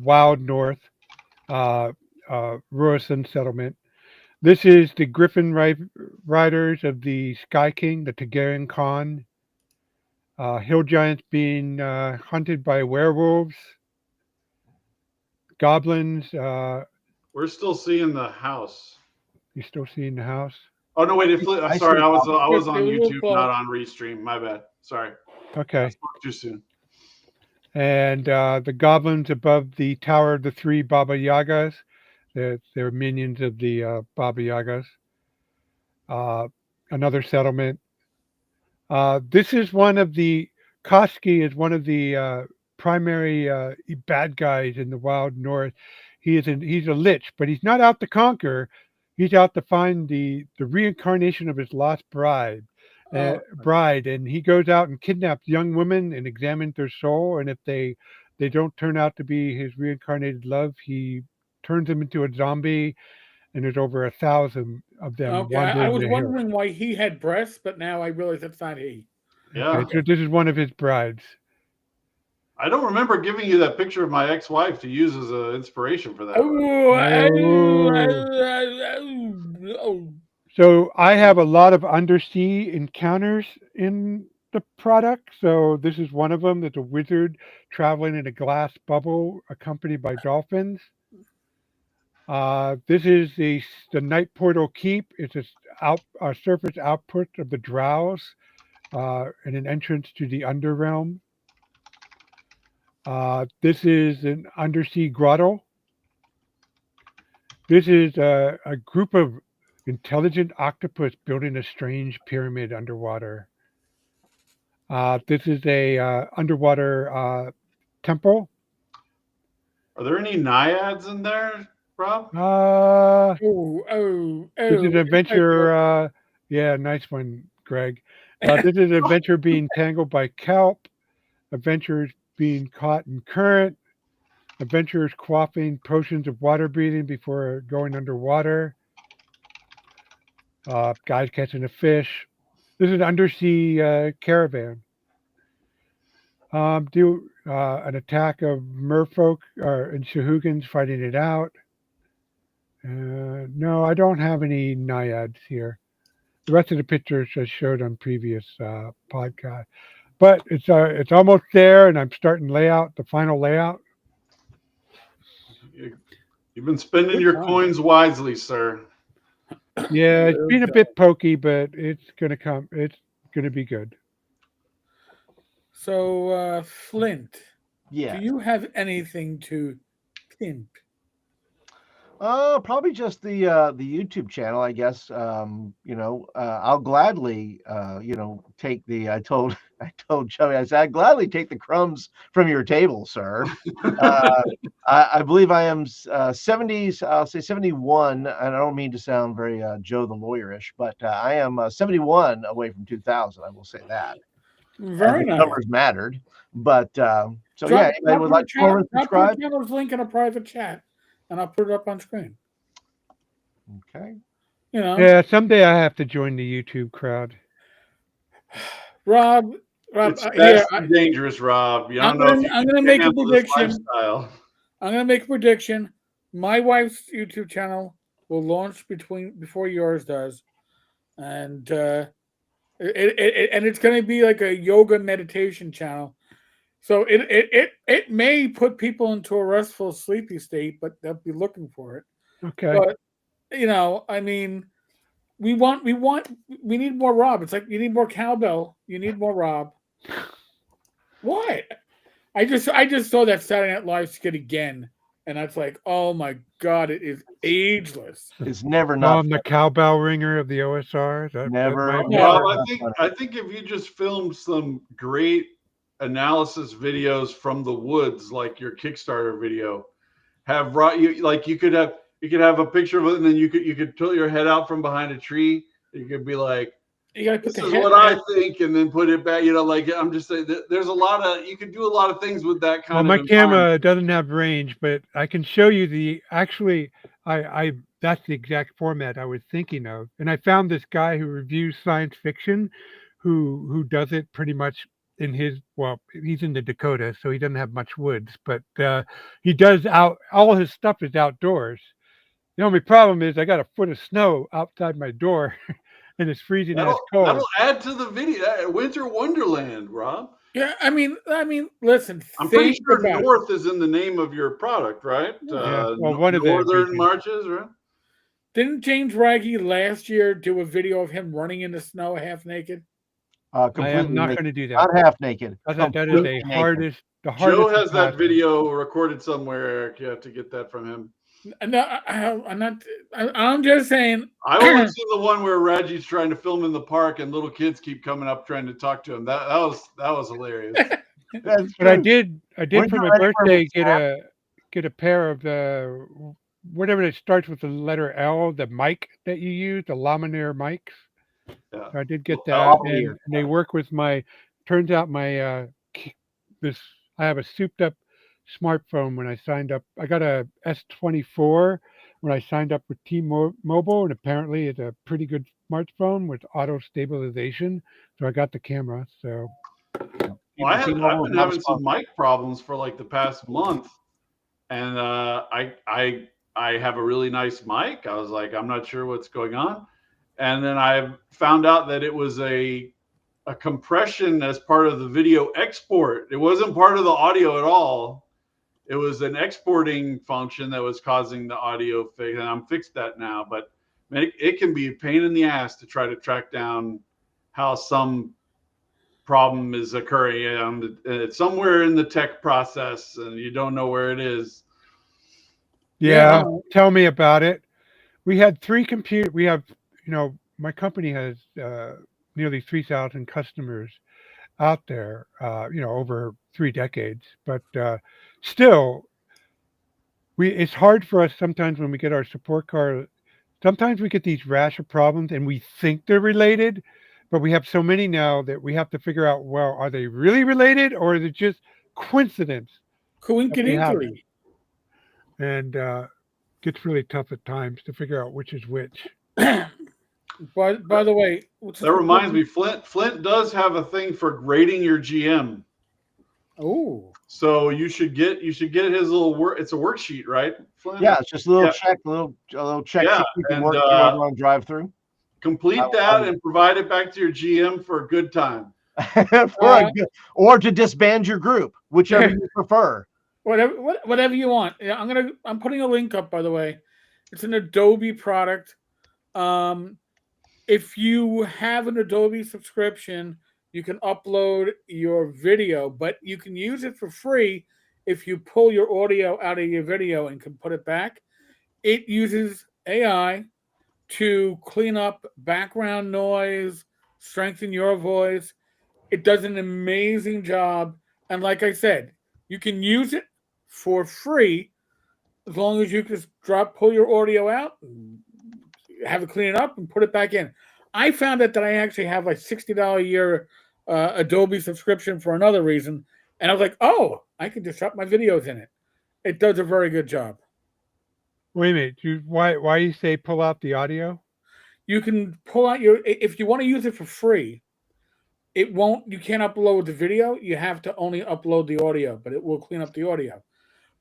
wild north, uh, Rurison settlement. This is the Griffin riders of the Sky King, the Targaryen Khan. Hill giants being hunted by werewolves, goblins. We're still seeing the house. You still seeing the house? Oh no, wait! I'm I sorry. see. I was It on was a little YouTube, close. not on Restream. My bad. Sorry, I Okay. spoke too soon. And the goblins above the Tower of the Three Baba Yagas. They're minions of the Baba Yagas. Uh, Another settlement. This is one of the Koski is one of the primary bad guys in the Wild North. He's a lich, but he's not out to conquer. He's out to find the reincarnation of his lost Oh, bride, and he goes out and kidnaps young women and examines their soul. And if they don't turn out to be his reincarnated love, he turns them into a zombie. And there's over 1,000 of them okay. I wandering was the hills. wondering why he had breasts, but now I realize that's not he. Okay, Yeah, so this is one of his brides. I don't remember giving you that picture of my ex-wife to use as an inspiration for that. Oh. Oh. So I have a lot of undersea encounters in the product. So this is one of them. That's a wizard traveling in a glass bubble accompanied by dolphins. This is the Night Portal Keep. It's a surface output of the Drows and an entrance to the Underrealm. This is an undersea grotto. This is a group of intelligent octopus building a strange pyramid underwater. This is a underwater temple. Are there any naiads in there, Rob? Oh, oh, This is oh. an adventure. Yeah, nice one, Greg. This is an adventure being tangled by kelp. Adventurers being caught in current. Adventurers quaffing potions of water breathing before going underwater. Guys catching a fish. This is an undersea caravan. Do an attack of merfolk and Shahugans fighting it out. No, I don't have any naiads here. The rest of the pictures I showed on previous podcast, but it's almost there, and I'm starting the final layout. You've been spending Good your time. coins wisely, sir. Yeah, it's Well been a done. bit pokey, but it's gonna come. It's gonna be good. So, Flint, do Yeah. you have anything to pimp? Probably just the YouTube channel, I guess. I'll gladly take the. I told Chubby, I said I'd gladly take the crumbs from your table, sir. Uh, I believe I am 70s. I'll say 71, and I don't mean to sound very Joe the lawyerish, but I am 71 away from 2000. I will say that, as Very the nice. numbers mattered. But so yeah, anybody would like to go over and Drop your subscribe? channel's link in a private chat, and I'll put it up on screen. Okay. You know, Yeah, someday I have to join the YouTube crowd. Rob, It's here, fast and dangerous, Rob. You don't I'm know if gonna you I'm can gonna make a handle this prediction. lifestyle. I'm gonna make a prediction. My wife's YouTube channel will launch before yours does, and and it's gonna be like a yoga meditation channel. So it may put people into a restful, sleepy state, but they'll be looking for it. Okay. But I mean, we need more Rob. It's like you need more cowbell. You need more Rob. What? I just saw that Saturday Night Live skit again, and that's like, oh my god, it is ageless. It's never Oh, not I'm the cowbell ringer of the OSR. That never, might be Rob, never it. not funny. I think if you just filmed some great analysis videos from the woods, like your Kickstarter video, have you could have a picture of it, and then you could tilt your head out from behind a tree. You could be like, You gotta put "This the is head. what I think," and then put it back. Like I'm just saying, there's a lot of you can do a lot of things with that Well, kind of my environment. camera doesn't have range, but I can show you actually, I that's the exact format I was thinking of. And I found this guy who reviews science fiction who does it pretty much in he's in the Dakota, so he doesn't have much woods, but he does all his stuff is outdoors. The only problem is I got a foot of snow outside my door and it's freezing and That'll it's cold. that'll add to the video. Winter Wonderland, Rob. Yeah, I mean, listen. I'm pretty Think sure about it. North is in the name of your product, right? Yeah, well, one of the Northern ingredients. Marches, right? Didn't James Raggy last year do a video of him running in the snow half naked? I Completely am not naked. going to do that. Not half naked. I thought that is Completely the naked. hardest. Joe has that task. video recorded somewhere, Eric. You have to get that from him. No, I'm not. I'm just saying. I only seen the one where Reggie's trying to film in the park and little kids keep coming up trying to talk to him. That was hilarious. That's But I true. did When's for it my ready for birthday me, get a pair of the whatever that starts with the letter L, the mic that you use, the Lumineer mics. Yeah. So I did get Well, that, and they work with my. Turns out my this I have a souped up smartphone when I signed up. I got a S24 when I signed up with T-Mobile, and apparently it's a pretty good smartphone with auto stabilization. So I got the camera. So Well, I've been having some mic problems for like the past month, and I have a really nice mic. I was like, I'm not sure what's going on, and then I found out that it was a compression as part of the video export. It wasn't part of the audio at all. It was an exporting function that was causing the audio fix, and I'm fixed that now. But man, it can be a pain in the ass to try to track down how some problem is occurring. It's somewhere in the tech process, and you don't know where it is. yeah, tell me about it. We had 3 computers. We have, my company has nearly 3,000 customers out there, over 3 decades. But still, it's hard for us sometimes when we get our support card. Sometimes we get these rash of problems and we think they're related, but we have so many now that we have to figure out, well, are they really related or is it just coincidence? Coincidentally. And gets really tough at times to figure out which is which. By the way, that reminds me, Flint does have a thing for grading your GM. Oh, so you should get his little work. It's a worksheet, right, Flint? Yeah, it's just a little check, a little check Yeah, sheet you can and, work through on drive through. Complete that and provide it back to your GM for a good time. Or to disband your group, whichever you prefer. Whatever you want. Yeah, I'm putting a link up, by the way. It's an Adobe product. If you have an Adobe subscription, you can upload your video, but you can use it for free if you pull your audio out of your video and can put it back. It uses AI to clean up background noise, strengthen your voice. It does an amazing job. And like I said, you can use it for free as long as you just pull your audio out, have it clean it up, and put it back in. I found that I actually have a $60 a year Adobe subscription for another reason. And I was like, oh, I can just drop my videos in it. It does a very good job. Wait a minute. Why you say pull out the audio? You can pull out if you want to use it for free, you can't upload the video. You have to only upload the audio, but it will clean up the audio.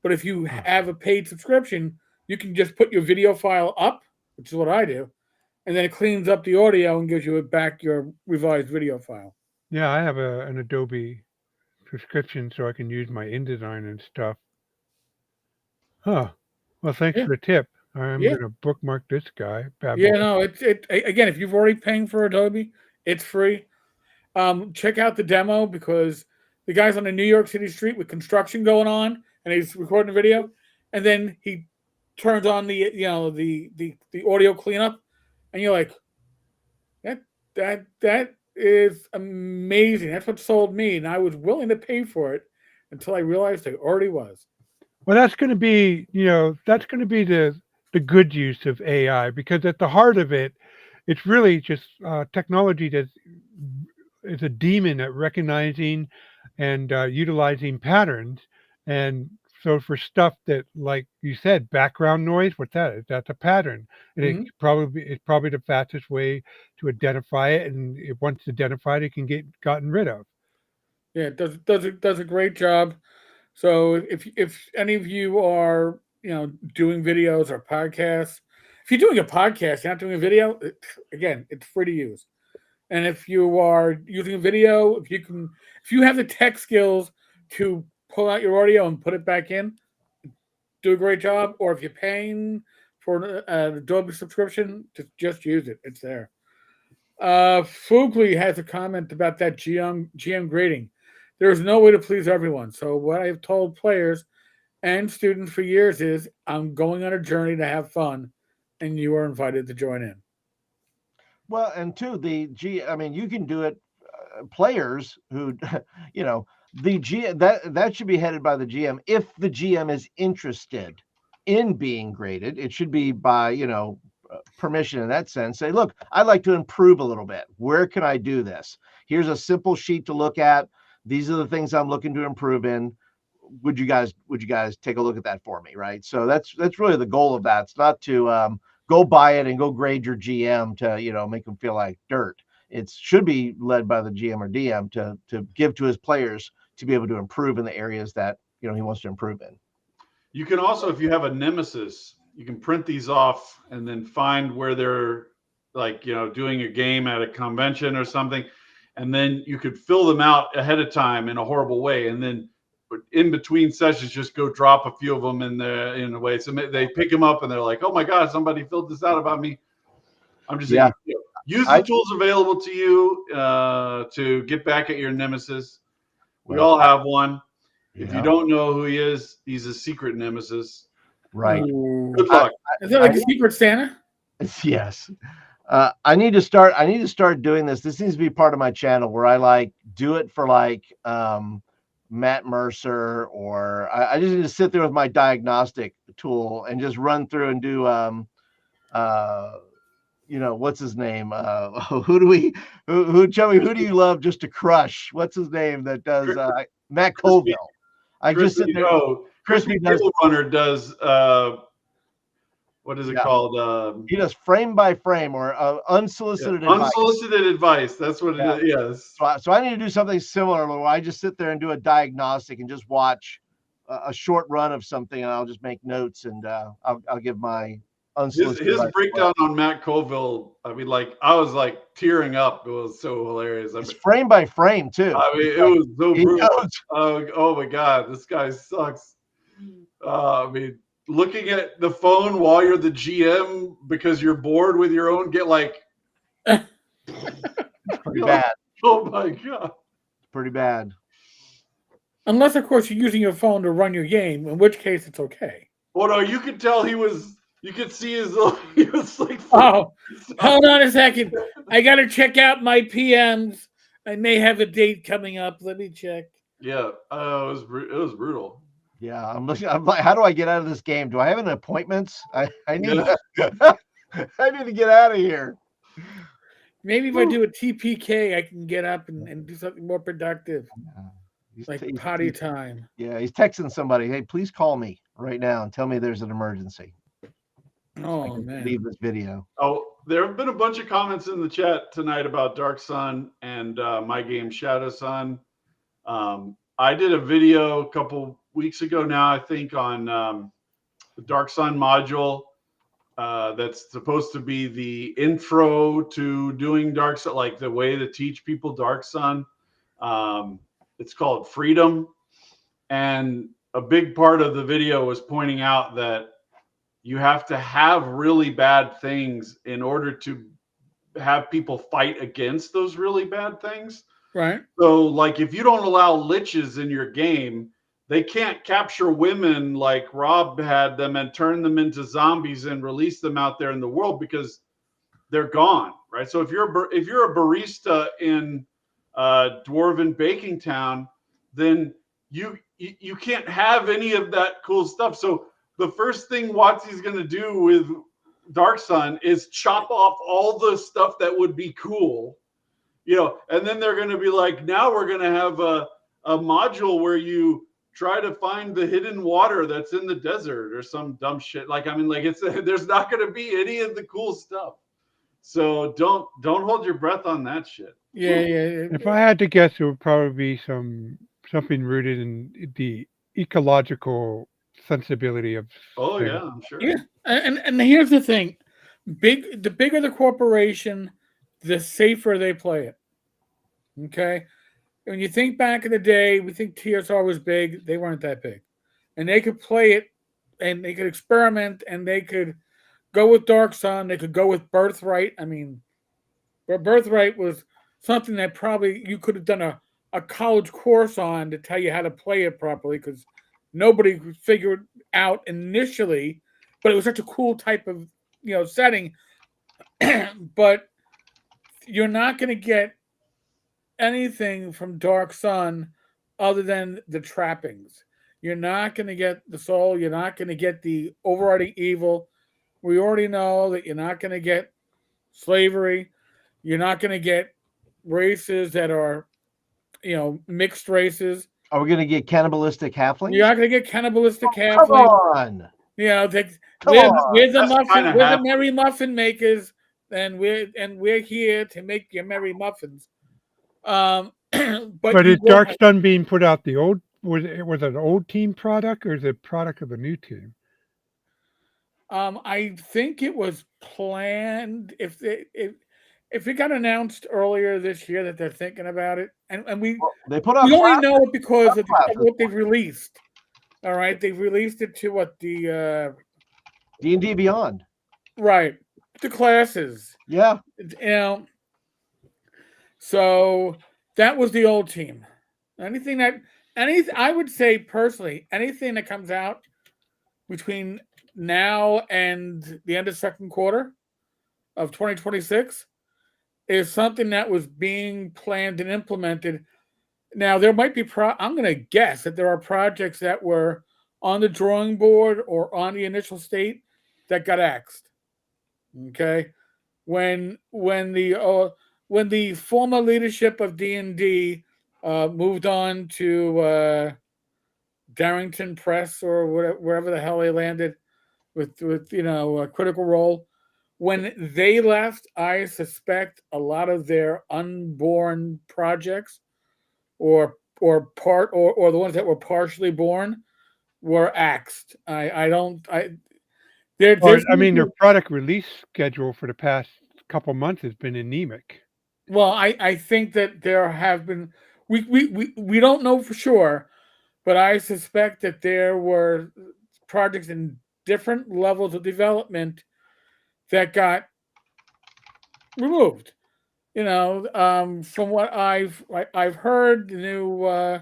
But if you have a paid subscription, you can just put your video file up, which is what I do, and then it cleans up the audio and gives you back your revised video file. Yeah, I have an Adobe subscription so I can use my InDesign and stuff. Huh. Well, thanks for the tip. I'm going to bookmark this guy. Yeah, no, again, if you've already paying for Adobe, it's free. Check out the demo because the guy's on a New York City street with construction going on, and he's recording a video, and then he turns on the audio cleanup, and you're like, that is amazing. That's what sold me, and I was willing to pay for it until I realized it already was. Well, that's going to be the good use of AI, because at the heart of it, it's really just technology that is a demon at recognizing and utilizing patterns. And so for stuff that, like you said, background noise, what's that? That's a pattern. And it's probably the fastest way to identify it. And once identified, it can get gotten rid of. Yeah, it does a great job. So if any of you are doing videos or podcasts, if you're doing a podcast, you're not doing a video. Again, it's free to use. And if you are using a video, if you have the tech skills to pull out your audio and put it back in, do a great job. Or if you're paying for an Adobe subscription, just use it. It's there. Fugly has a comment about that GM grading. There is no way to please everyone. So what I've told players and students for years is, I'm going on a journey to have fun, and you are invited to join in. Well, and two, I mean, you can do it. Players who, you know, that should be headed by the GM. If the GM is interested in being graded, it should be by, permission in that sense. Say, look, I'd like to improve a little bit. Where can I do this? Here's a simple sheet to look at. These are the things I'm looking to improve in. Would you guys take a look at that for me? Right. So that's really the goal of that. It's not to go buy it and go grade your GM to, make them feel like dirt. It should be led by the GM or DM to give to his players to be able to improve in the areas that, he wants to improve in. You can also, if you have a nemesis, you can print these off and then find where they're doing a game at a convention or something. And then you could fill them out ahead of time in a horrible way. And then in between sessions, just go drop a few of them in a way. So they pick them up and they're like, oh my God, somebody filled this out about me. I'm just saying, use the tools available to you to get back at your nemesis. We all have one. If you don't know who he is, he's a secret nemesis. Right. Good luck. Is that like a Secret Santa? Yes. I need to start doing this. This needs to be part of my channel where I do it for Matt Mercer, or I just need to sit there with my diagnostic tool and just run through and do what's his name? Who do you love just to crush? What's his name that does Matt Colville? I just sit there. Crispy Table Runner does what is it called? He does frame by frame or unsolicited advice. Unsolicited advice. That's what it is. Yes. So I need to do something similar where I just sit there and do a diagnostic and just watch a short run of something, and I'll just make notes and I'll give my unsolicited his breakdown on Matt Colville. I mean, I was tearing up. It was so hilarious. It's frame by frame too. I mean, it was so brutal. Oh my God, this guy sucks. I mean, looking at the phone while you're the GM because you're bored with your own it's pretty bad. Oh my God. It's pretty bad. Unless, of course, you're using your phone to run your game, in which case it's okay. Well, no, you could tell you could see he was like, oh, hold on a second. I got to check out my PMs. I may have a date coming up. Let me check. Yeah, it was brutal. Yeah, I'm like, how do I get out of this game? Do I have any appointments? I need I need to get out of here. Maybe if I do a TPK, I can get up and do something more productive. Like potty time. Yeah, he's texting somebody. Hey, please call me right now and tell me there's an emergency. Oh, man. Leave this video. Oh, there have been a bunch of comments in the chat tonight about Dark Sun and my game Shadow Sun. I did a video a couple weeks ago now, I think, on the Dark Sun module that's supposed to be the intro to doing Dark Sun, like the way to teach people Dark Sun. It's called Freedom. And a big part of the video was pointing out that you have to have really bad things in order to have people fight against those really bad things. Right. So, if you don't allow liches in your game, they can't capture women like Rob had them and turn them into zombies and release them out there in the world because they're gone, right? So if you're a barista in Dwarven Baking Town, then you can't have any of that cool stuff. So the first thing WotC's going to do with Dark Sun is chop off all the stuff that would be cool, and then they're going to be like, now we're going to have a module where you try to find the hidden water that's in the desert or some dumb shit. There's not going to be any of the cool stuff. So don't hold your breath on that shit. Yeah. If I had to guess, it would probably be something rooted in the ecological sensibility of. Oh yeah, I'm sure. Yeah, and here's the thing: the bigger the corporation, the safer they play it. Okay. When you think back in the day, we think TSR was big. They weren't that big, and they could play it, and they could experiment, and they could go with Dark Sun. They could go with Birthright. I mean, Birthright was something that probably you could have done a college course on to tell you how to play it properly because nobody could figure it out initially, but it was such a cool type of setting. But you're not going to get anything from Dark Sun other than the trappings. You're not going to get the soul. You're not going to get the overriding evil. We already know that you're not going to get slavery. You're not going to get races that are, mixed races. Are we going to get cannibalistic halflings? You're not going to get cannibalistic Come halflings. on. We're on. the muffin, kinda we're the merry muffin makers, and we're here to make your merry muffins. But is Dark Sun being put out the old? Was it an old team product or is it a product of a new team? I think it was planned. If it got announced earlier this year that they're thinking about it, and we They put out. we only know it because of classes. what they've released. All right, they've released it to what the D&D Beyond. right the classes. Yeah. So that was the old team. I would say personally, anything that comes out between now and the end of second quarter of 2026 is something that was being planned and implemented. Now there might be I'm going to guess that there are projects that were on the drawing board or on the initial state that got axed. Okay, when the former leadership of D&D moved on to Darrington Press or wherever the hell they landed with Critical Role. When they left, I suspect a lot of their unborn projects or the ones that were partially born were axed. Their product release schedule for the past couple months has been anemic. Well, I think that there have been we don't know for sure, but I suspect that there were projects in different levels of development that got removed. From what I've heard, the new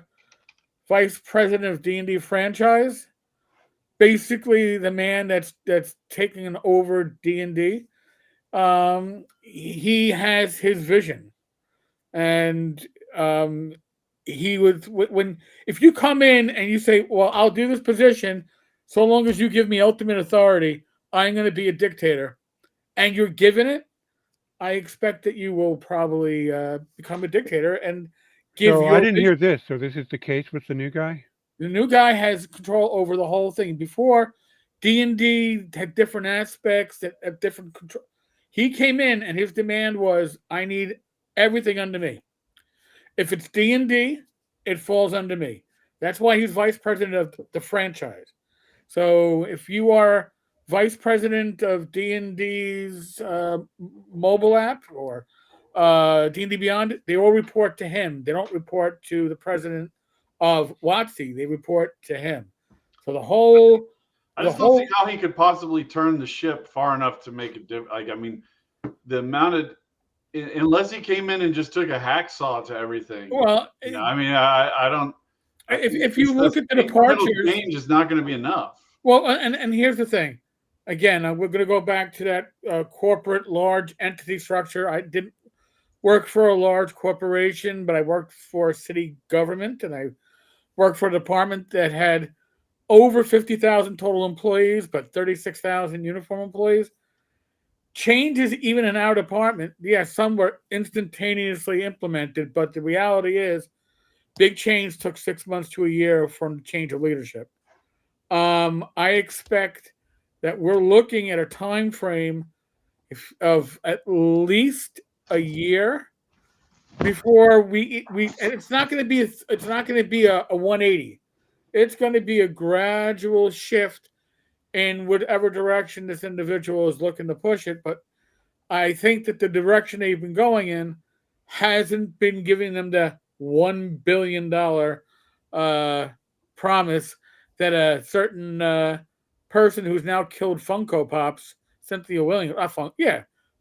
vice president of D&D franchise, basically the man that's taking over D&D, he has his vision, and he would if you come in and you say, well, I'll do this position so long as you give me ultimate authority, I'm going to be a dictator, and you're given it, I expect that you will probably become a dictator and give. So I didn't hear this. So this is the case with the new guy. The new guy has control over the whole thing. Before, D&D had different aspects that have different control. He came in and his demand was, I need everything under me. If it's D&D, it falls under me. That's why he's vice president of the franchise. So if you are vice president of D&D's mobile app or D&D Beyond, they all report to him. They don't report to the president of WotC. They report to him. So the whole... I just don't see how he could possibly turn the ship far enough to make a difference. The amount of... Unless he came in and just took a hacksaw to everything. Well, I don't... If you look at the departures... change is not going to be enough. Well, and here's the thing. Again, we're going to go back to that corporate large entity structure. I didn't work for a large corporation, but I worked for city government, and I worked for a department that had over 50,000 total employees, but 36,000 uniform employees. Changes even in our department, yes, some were instantaneously implemented, but the reality is big change took 6 months to a year from the change of leadership. I expect that we're looking at a time frame of at least a year before we and it's not going to be a 180. It's going to be a gradual shift, in whatever direction this individual is looking to push it. But I think that the direction they've been going in hasn't been giving them the $1 billion promise that a certain person who's now killed Funko Pops, Cynthia Williams,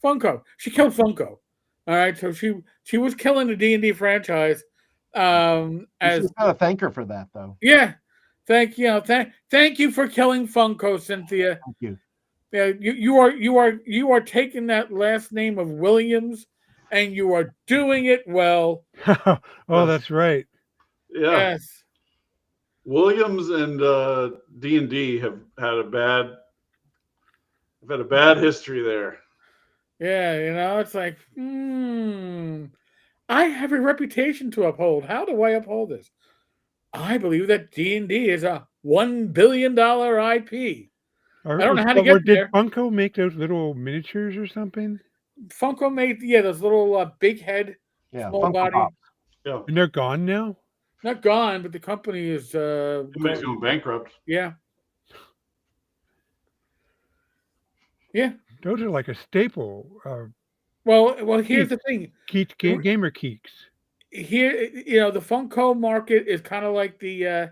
Funko. She killed Funko. All right, so she was killing the D&D franchise. We should As kind of thank her for that, though. yeah, thank you for killing Funko, Cynthia. Thank you. Yeah, you are taking that last name of Williams, and you are doing it well. Oh, that's right. Yeah. Yes, Williams and D&D have had a bad history there. yeah, it's like, I have a reputation to uphold. How do I uphold this? I believe that D&D is a $1 billion IP. I don't know how to get Did there. Funko make those little miniatures or something? Funko made those little big head, Yeah, small Funko body. Pop. Yeah. And they're gone now? Not gone, but the company is Somebody's going bankrupt. yeah. Yeah. Those are like a staple. Well, here's the thing. Gamer Geeks. Here, the Funko market is kind of like the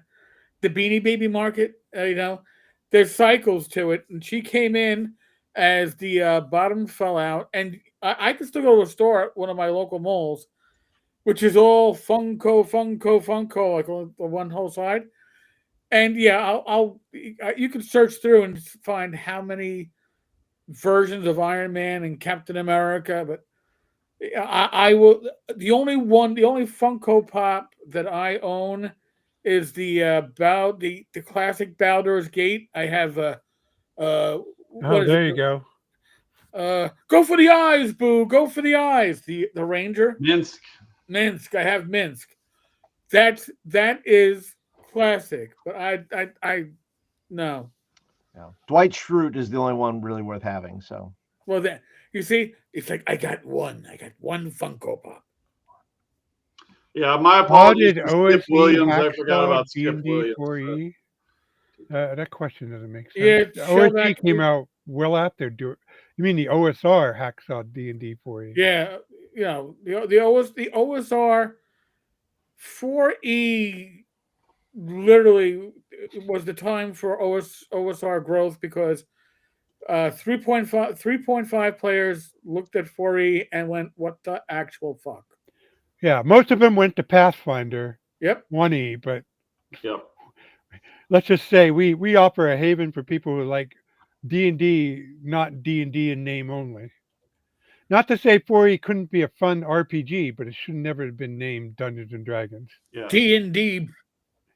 Beanie Baby market. There's cycles to it, and she came in as the bottom fell out, and I can still go to a store at one of my local malls, which is all Funko, like on the one whole side. And yeah, you can search through and find how many versions of Iron Man and Captain America, but I will. The only Funko Pop that I own is the classic Baldur's Gate. I have Oh, what is there it? you go. Go for the eyes, Boo! Go for the eyes. The Ranger Minsk. I have Minsk. That is classic, but I no. Yeah. Dwight Schrute is the only one really worth having. So Well, then you see, it's like I got one Funko Pop. Yeah, my How apologies did to Skip OSE Williams. I forgot hacksaw about Skip D&D Williams. 4E? That question doesn't make sense. Yeah, The show OSE that came to- out well after. You mean the OSR hacksaw D&D 4E? Yeah, the OSR 4E literally was the time for OSR growth because 3.5 players looked at 4E and went, "What the actual fuck?" Yeah, most of them went to Pathfinder Yep. 1E, but Yep. let's just say we offer a haven for people who like D&D, not D&D in name only. Not to say 4E couldn't be a fun RPG, but it should never have been named Dungeons and Dragons. Yeah. D&D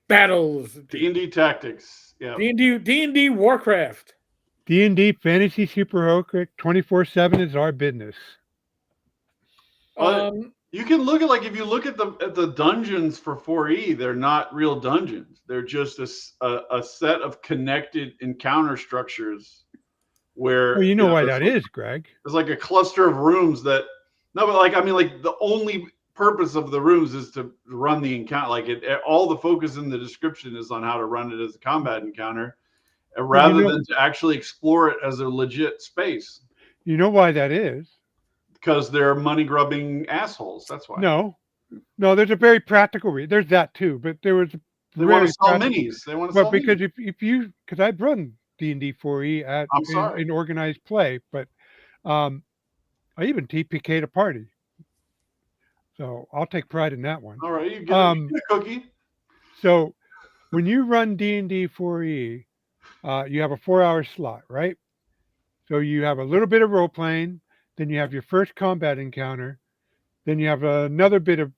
battles. D&D Tactics. Yeah. D&D Warcraft. D&D Fantasy Superheroic 24/7 is our business. You can look at if you look at the dungeons for 4E, they're not real dungeons. They're just a set of connected encounter structures where Well, you know why that is, Greg. There's like a cluster of rooms that the only purpose of the rooms is to run the encounter. All the focus in the description is on how to run it as a combat encounter, rather than to actually explore it as a legit space. You know why that is? Because they're money grubbing assholes. That's why. No, there's a very practical reason. There's that too, but there was. They want to sell minis. They want to sell because minis. because I've run D&D 4E in organized play, but I even TPK'd a party, so I'll take pride in that one. All right, you get a cookie. So when you run D&D 4E, you have a 4-hour slot, right? So you have a little bit of role playing, then you have your first combat encounter, then you have another bit of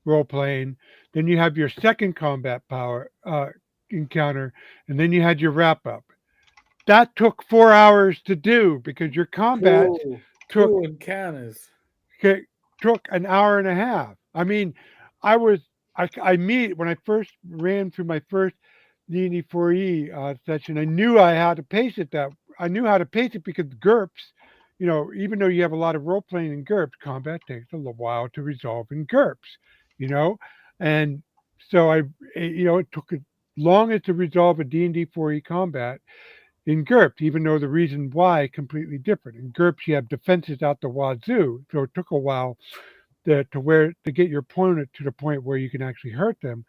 role playing, then you have your second combat encounter, and then you had your wrap up. That took 4 hours to do because your combat took an hour and a half. I mean, when I first ran through my first D&D 4E session, I knew I had to pace it I knew how to pace it because GURPS, even though you have a lot of role playing in GURPS, combat takes a little while to resolve in GURPS, and so it took long as to resolve a D&D 4e combat in GURPS, even though the reason why completely different. In GURPS, you have defenses out the wazoo, so it took a while to get your opponent to the point where you can actually hurt them.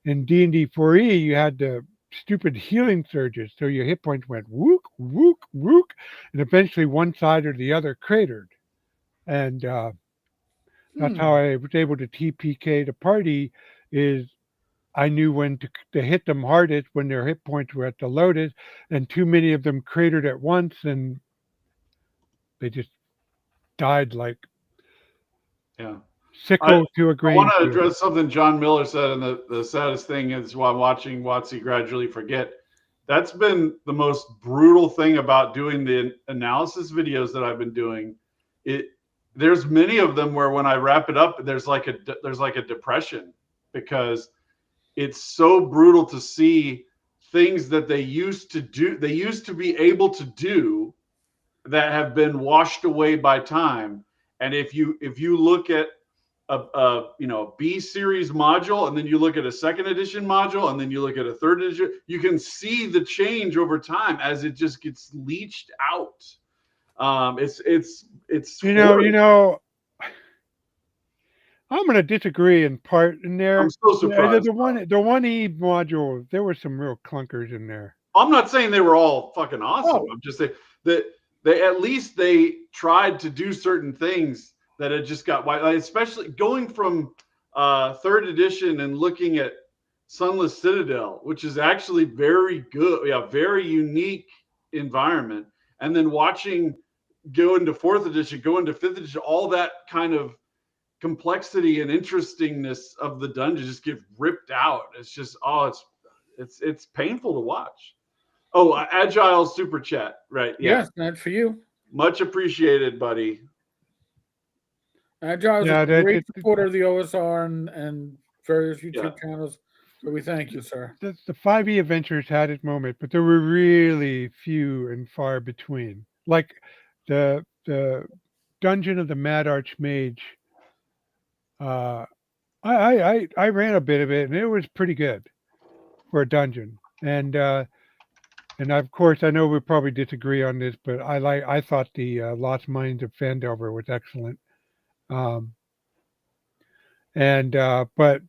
In D&D 4e, you had the stupid healing surges, so your hit points went wook, wook, wook, and eventually one side or the other cratered. And that's how I was able to TPK the party. Is I knew when to hit them hardest when their hit points were at the lowest, and too many of them cratered at once, and they just died like Yeah. sickle to a I want grain to field. address something John Miller said, and the saddest thing is while watching WotC gradually forget. That's been the most brutal thing about doing the analysis videos that I've been doing. There's many of them where when I wrap it up, there's like a depression because it's so brutal to see things that they used to do, they used to be able to do that have been washed away by time. And if you look at a B series module, and then you look at a second edition module, and then you look at a third edition, you can see the change over time as it just gets leached out. It's you know, I'm going to disagree in part in there. I'm so surprised. The 1E module, there were some real clunkers in there. I'm not saying they were all fucking awesome. Oh. I'm just saying that they tried to do certain things that had just got white, especially going from third edition and looking at Sunless Citadel, which is actually very good, very unique environment, and then watching go into fourth edition, go into fifth edition, all that kind of complexity and interestingness of the dungeon just get ripped out. It's just it's painful to watch. Oh, Agile super chat, right? Yeah. Yes, that's for you. Much appreciated, buddy. Agile is Yeah, a great supporter of the OSR and various YouTube channels. So we thank you, sir. The 5e adventures had its moment, but there were really few and far between. Like the Dungeon of the Mad Archmage. I ran a bit of it, and it was pretty good for a dungeon. And of course, I know we probably disagree on this, but I thought the Lost Mines of Phandelver was excellent. But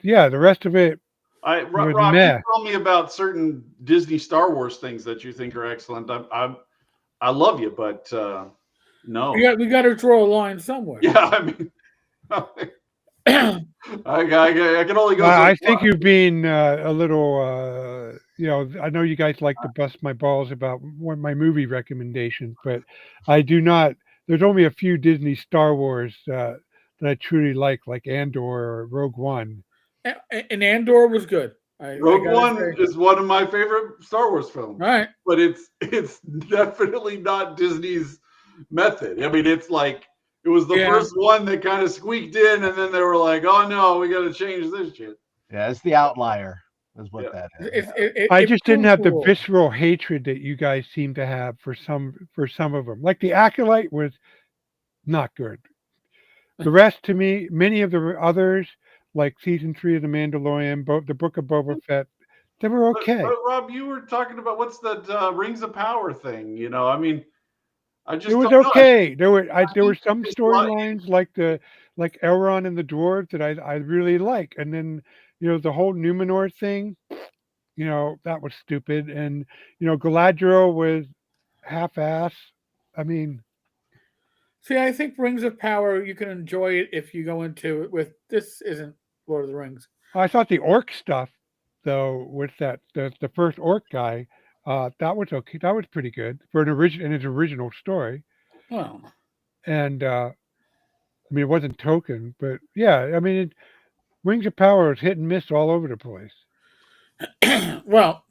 yeah, the rest of it. Rob, you tell me about certain Disney Star Wars things that you think are excellent. I love you, but no. We got to draw a line somewhere. Yeah, I mean, I can only go. I think you've been a little. I know you guys like to bust my balls about my movie recommendations, but I do not. There's only a few Disney Star Wars that I truly like Andor or Rogue One. And Andor was good. Rogue One is one of my favorite Star Wars films. Right. But it's definitely not Disney's method. I mean, it's like it was the first one that kind of squeaked in, and then they were like, "Oh no, we got to change this shit." Yeah, it's the outlier, is what that is. I just didn't have the visceral hatred that you guys seem to have for some of them. Like the Acolyte was not good. The rest, to me, many of the others, like season 3 of The Mandalorian, the Book of Boba Fett, they were okay. But Rob, you were talking about what's that Rings of Power thing? I mean, it was okay. There were some storylines like Elrond and the dwarves that I really like, and then the whole Numenor thing, that was stupid, and Galadriel was half-ass. I mean, see, I think Rings of Power you can enjoy it if you go into it with this isn't Lord of the Rings. I thought the orc stuff though with the first orc guy. That was okay. That was pretty good for his original story. Well, and I mean, it wasn't Tolkien, but yeah, I mean, Rings of Power is hit and miss all over the place. Well,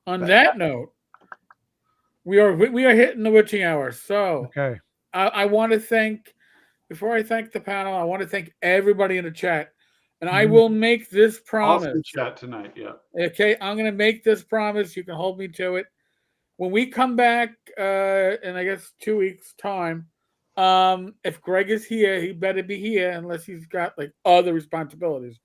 on that note, we are hitting the witching hour. So, okay, I want to thank. Before I thank the panel, I want to thank everybody in the chat, and I will make this promise. Awesome chat tonight, yeah. Okay, I'm going to make this promise. You can hold me to it. When we come back in, I guess, 2 weeks' time, if Greg is here, he better be here unless he's got like other responsibilities.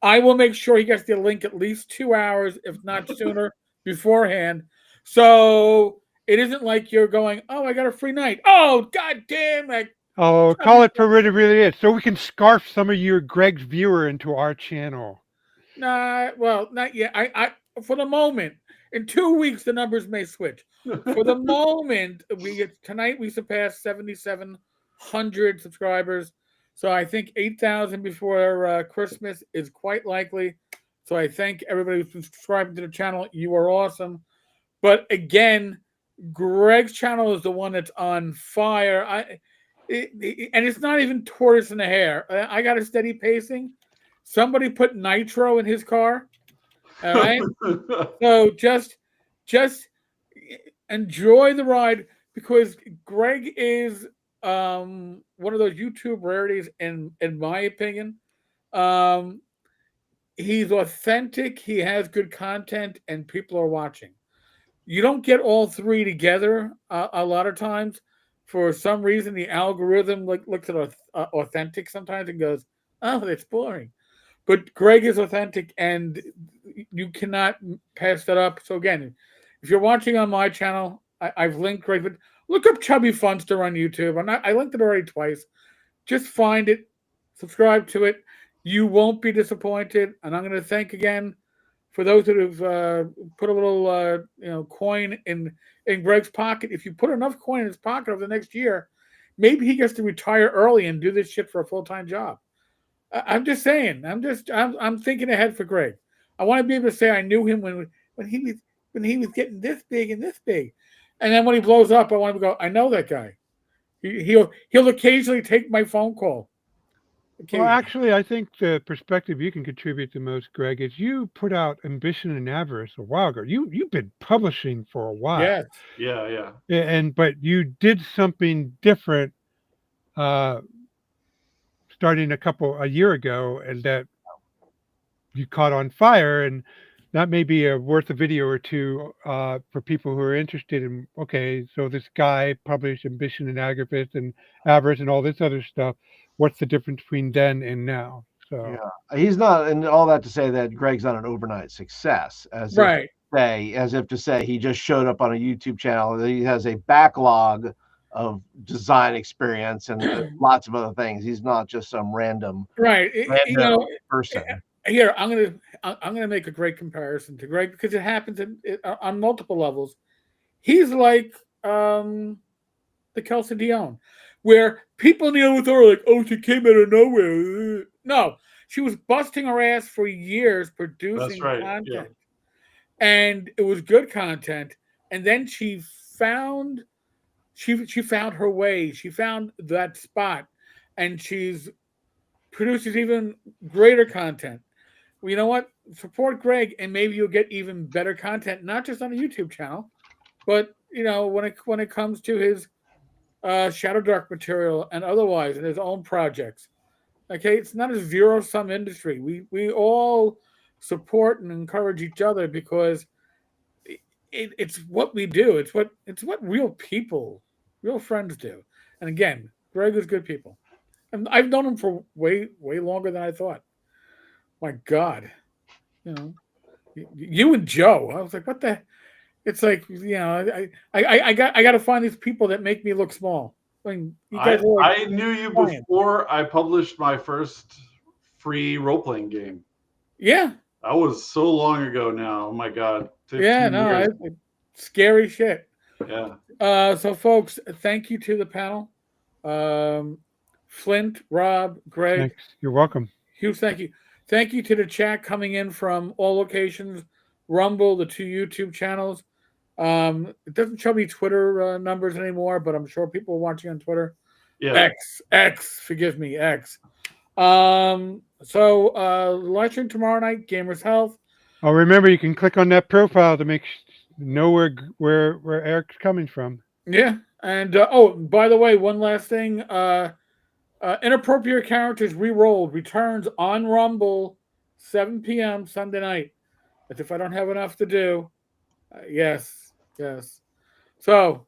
I will make sure he gets the link at least 2 hours, if not sooner, beforehand. So it isn't like you're going, oh, I got a free night. Oh, god damn it. Oh, call it for what it really is, so we can scarf some of your Greg's viewer into our channel. Nah, well, not yet. For the moment, in 2 weeks, the numbers may switch. For the moment, tonight we surpassed 7,700 subscribers. So I think 8,000 before Christmas is quite likely. So I thank everybody who's subscribing to the channel. You are awesome. But again, Greg's channel is the one that's on fire. And it's not even tortoise in the hair. I got a steady pacing. Somebody put nitro in his car. All right. So just enjoy the ride, because Greg is one of those YouTube rarities in my opinion. Um he's authentic, he has good content, and people are watching. You don't get all three together a lot of times. For some reason, the algorithm looks at authentic sometimes and goes, "Oh, that's boring." But Greg is authentic, and you cannot pass that up. So again, if you're watching on my channel, I've linked Greg. But look up Chubby Funster on YouTube. I linked it already twice. Just find it, subscribe to it. You won't be disappointed. And I'm going to thank again for those that have put a little coin in Greg's pocket. If you put enough coin in his pocket over the next year, maybe he gets to retire early and do this shit for a full-time job. I'm just saying. I'm thinking ahead for Greg. I want to be able to say I knew him when he was getting this big and this big, and then when he blows up, I want to go. I know that guy. He'll occasionally take my phone call. Well, actually, I think the perspective you can contribute the most, Greg, is you put out Ambition and Avarice a while ago. You've been publishing for a while. Yes. Yeah. But you did something different starting a year ago, and that you caught on fire, and that may be worth a video or two for people who are interested in, okay, so this guy published Ambition and Avarice and all this other stuff. What's the difference between then and now? So yeah, he's not, and all that to say that Greg's not an overnight success, Right. As if to say he just showed up on a YouTube channel. He has a backlog of design experience and lots of other things. He's not just some random person. Here, I'm gonna make a great comparison to Greg, because it happens on multiple levels. He's like the Kelsey Dion, where people in the other are like, "Oh, she came out of nowhere." No, she was busting her ass for years producing content, yeah. and it was good content. And then she found her way. She found that spot, and she's produces even greater content. Well, you know what? Support Greg, and maybe you'll get even better content, not just on a YouTube channel, but when it comes to his Shadow Dark material and otherwise, and his own projects. Okay, it's not a zero-sum industry. We all support and encourage each other, because it's what we do. It's what real people, real friends do. And again, Greg is good people, and I've known him for way longer than I thought. My God, you and Joe. I was like, what the? It's like, I got to find these people that make me look small. I mean, you guys I knew you before I published my first free role-playing game. Yeah. That was so long ago now. Oh my God. 15 Yeah, no, years. scary shit. Yeah. So folks, thank you to the panel. Flint, Rob, Greg. Thanks. You're welcome. Huge thank you. Thank you to the chat coming in from all locations, Rumble, the 2 YouTube channels. It doesn't show me Twitter numbers anymore, but I'm sure people are watching on Twitter. Yeah. X, forgive me, X. So live stream tomorrow night, Gamers Health. Oh, remember, you can click on that profile to know where Eric's coming from. Yeah, and by the way, one last thing. Inappropriate Characters Rerolled returns on Rumble, 7 p.m. Sunday night. As if I don't have enough to do. Yes. So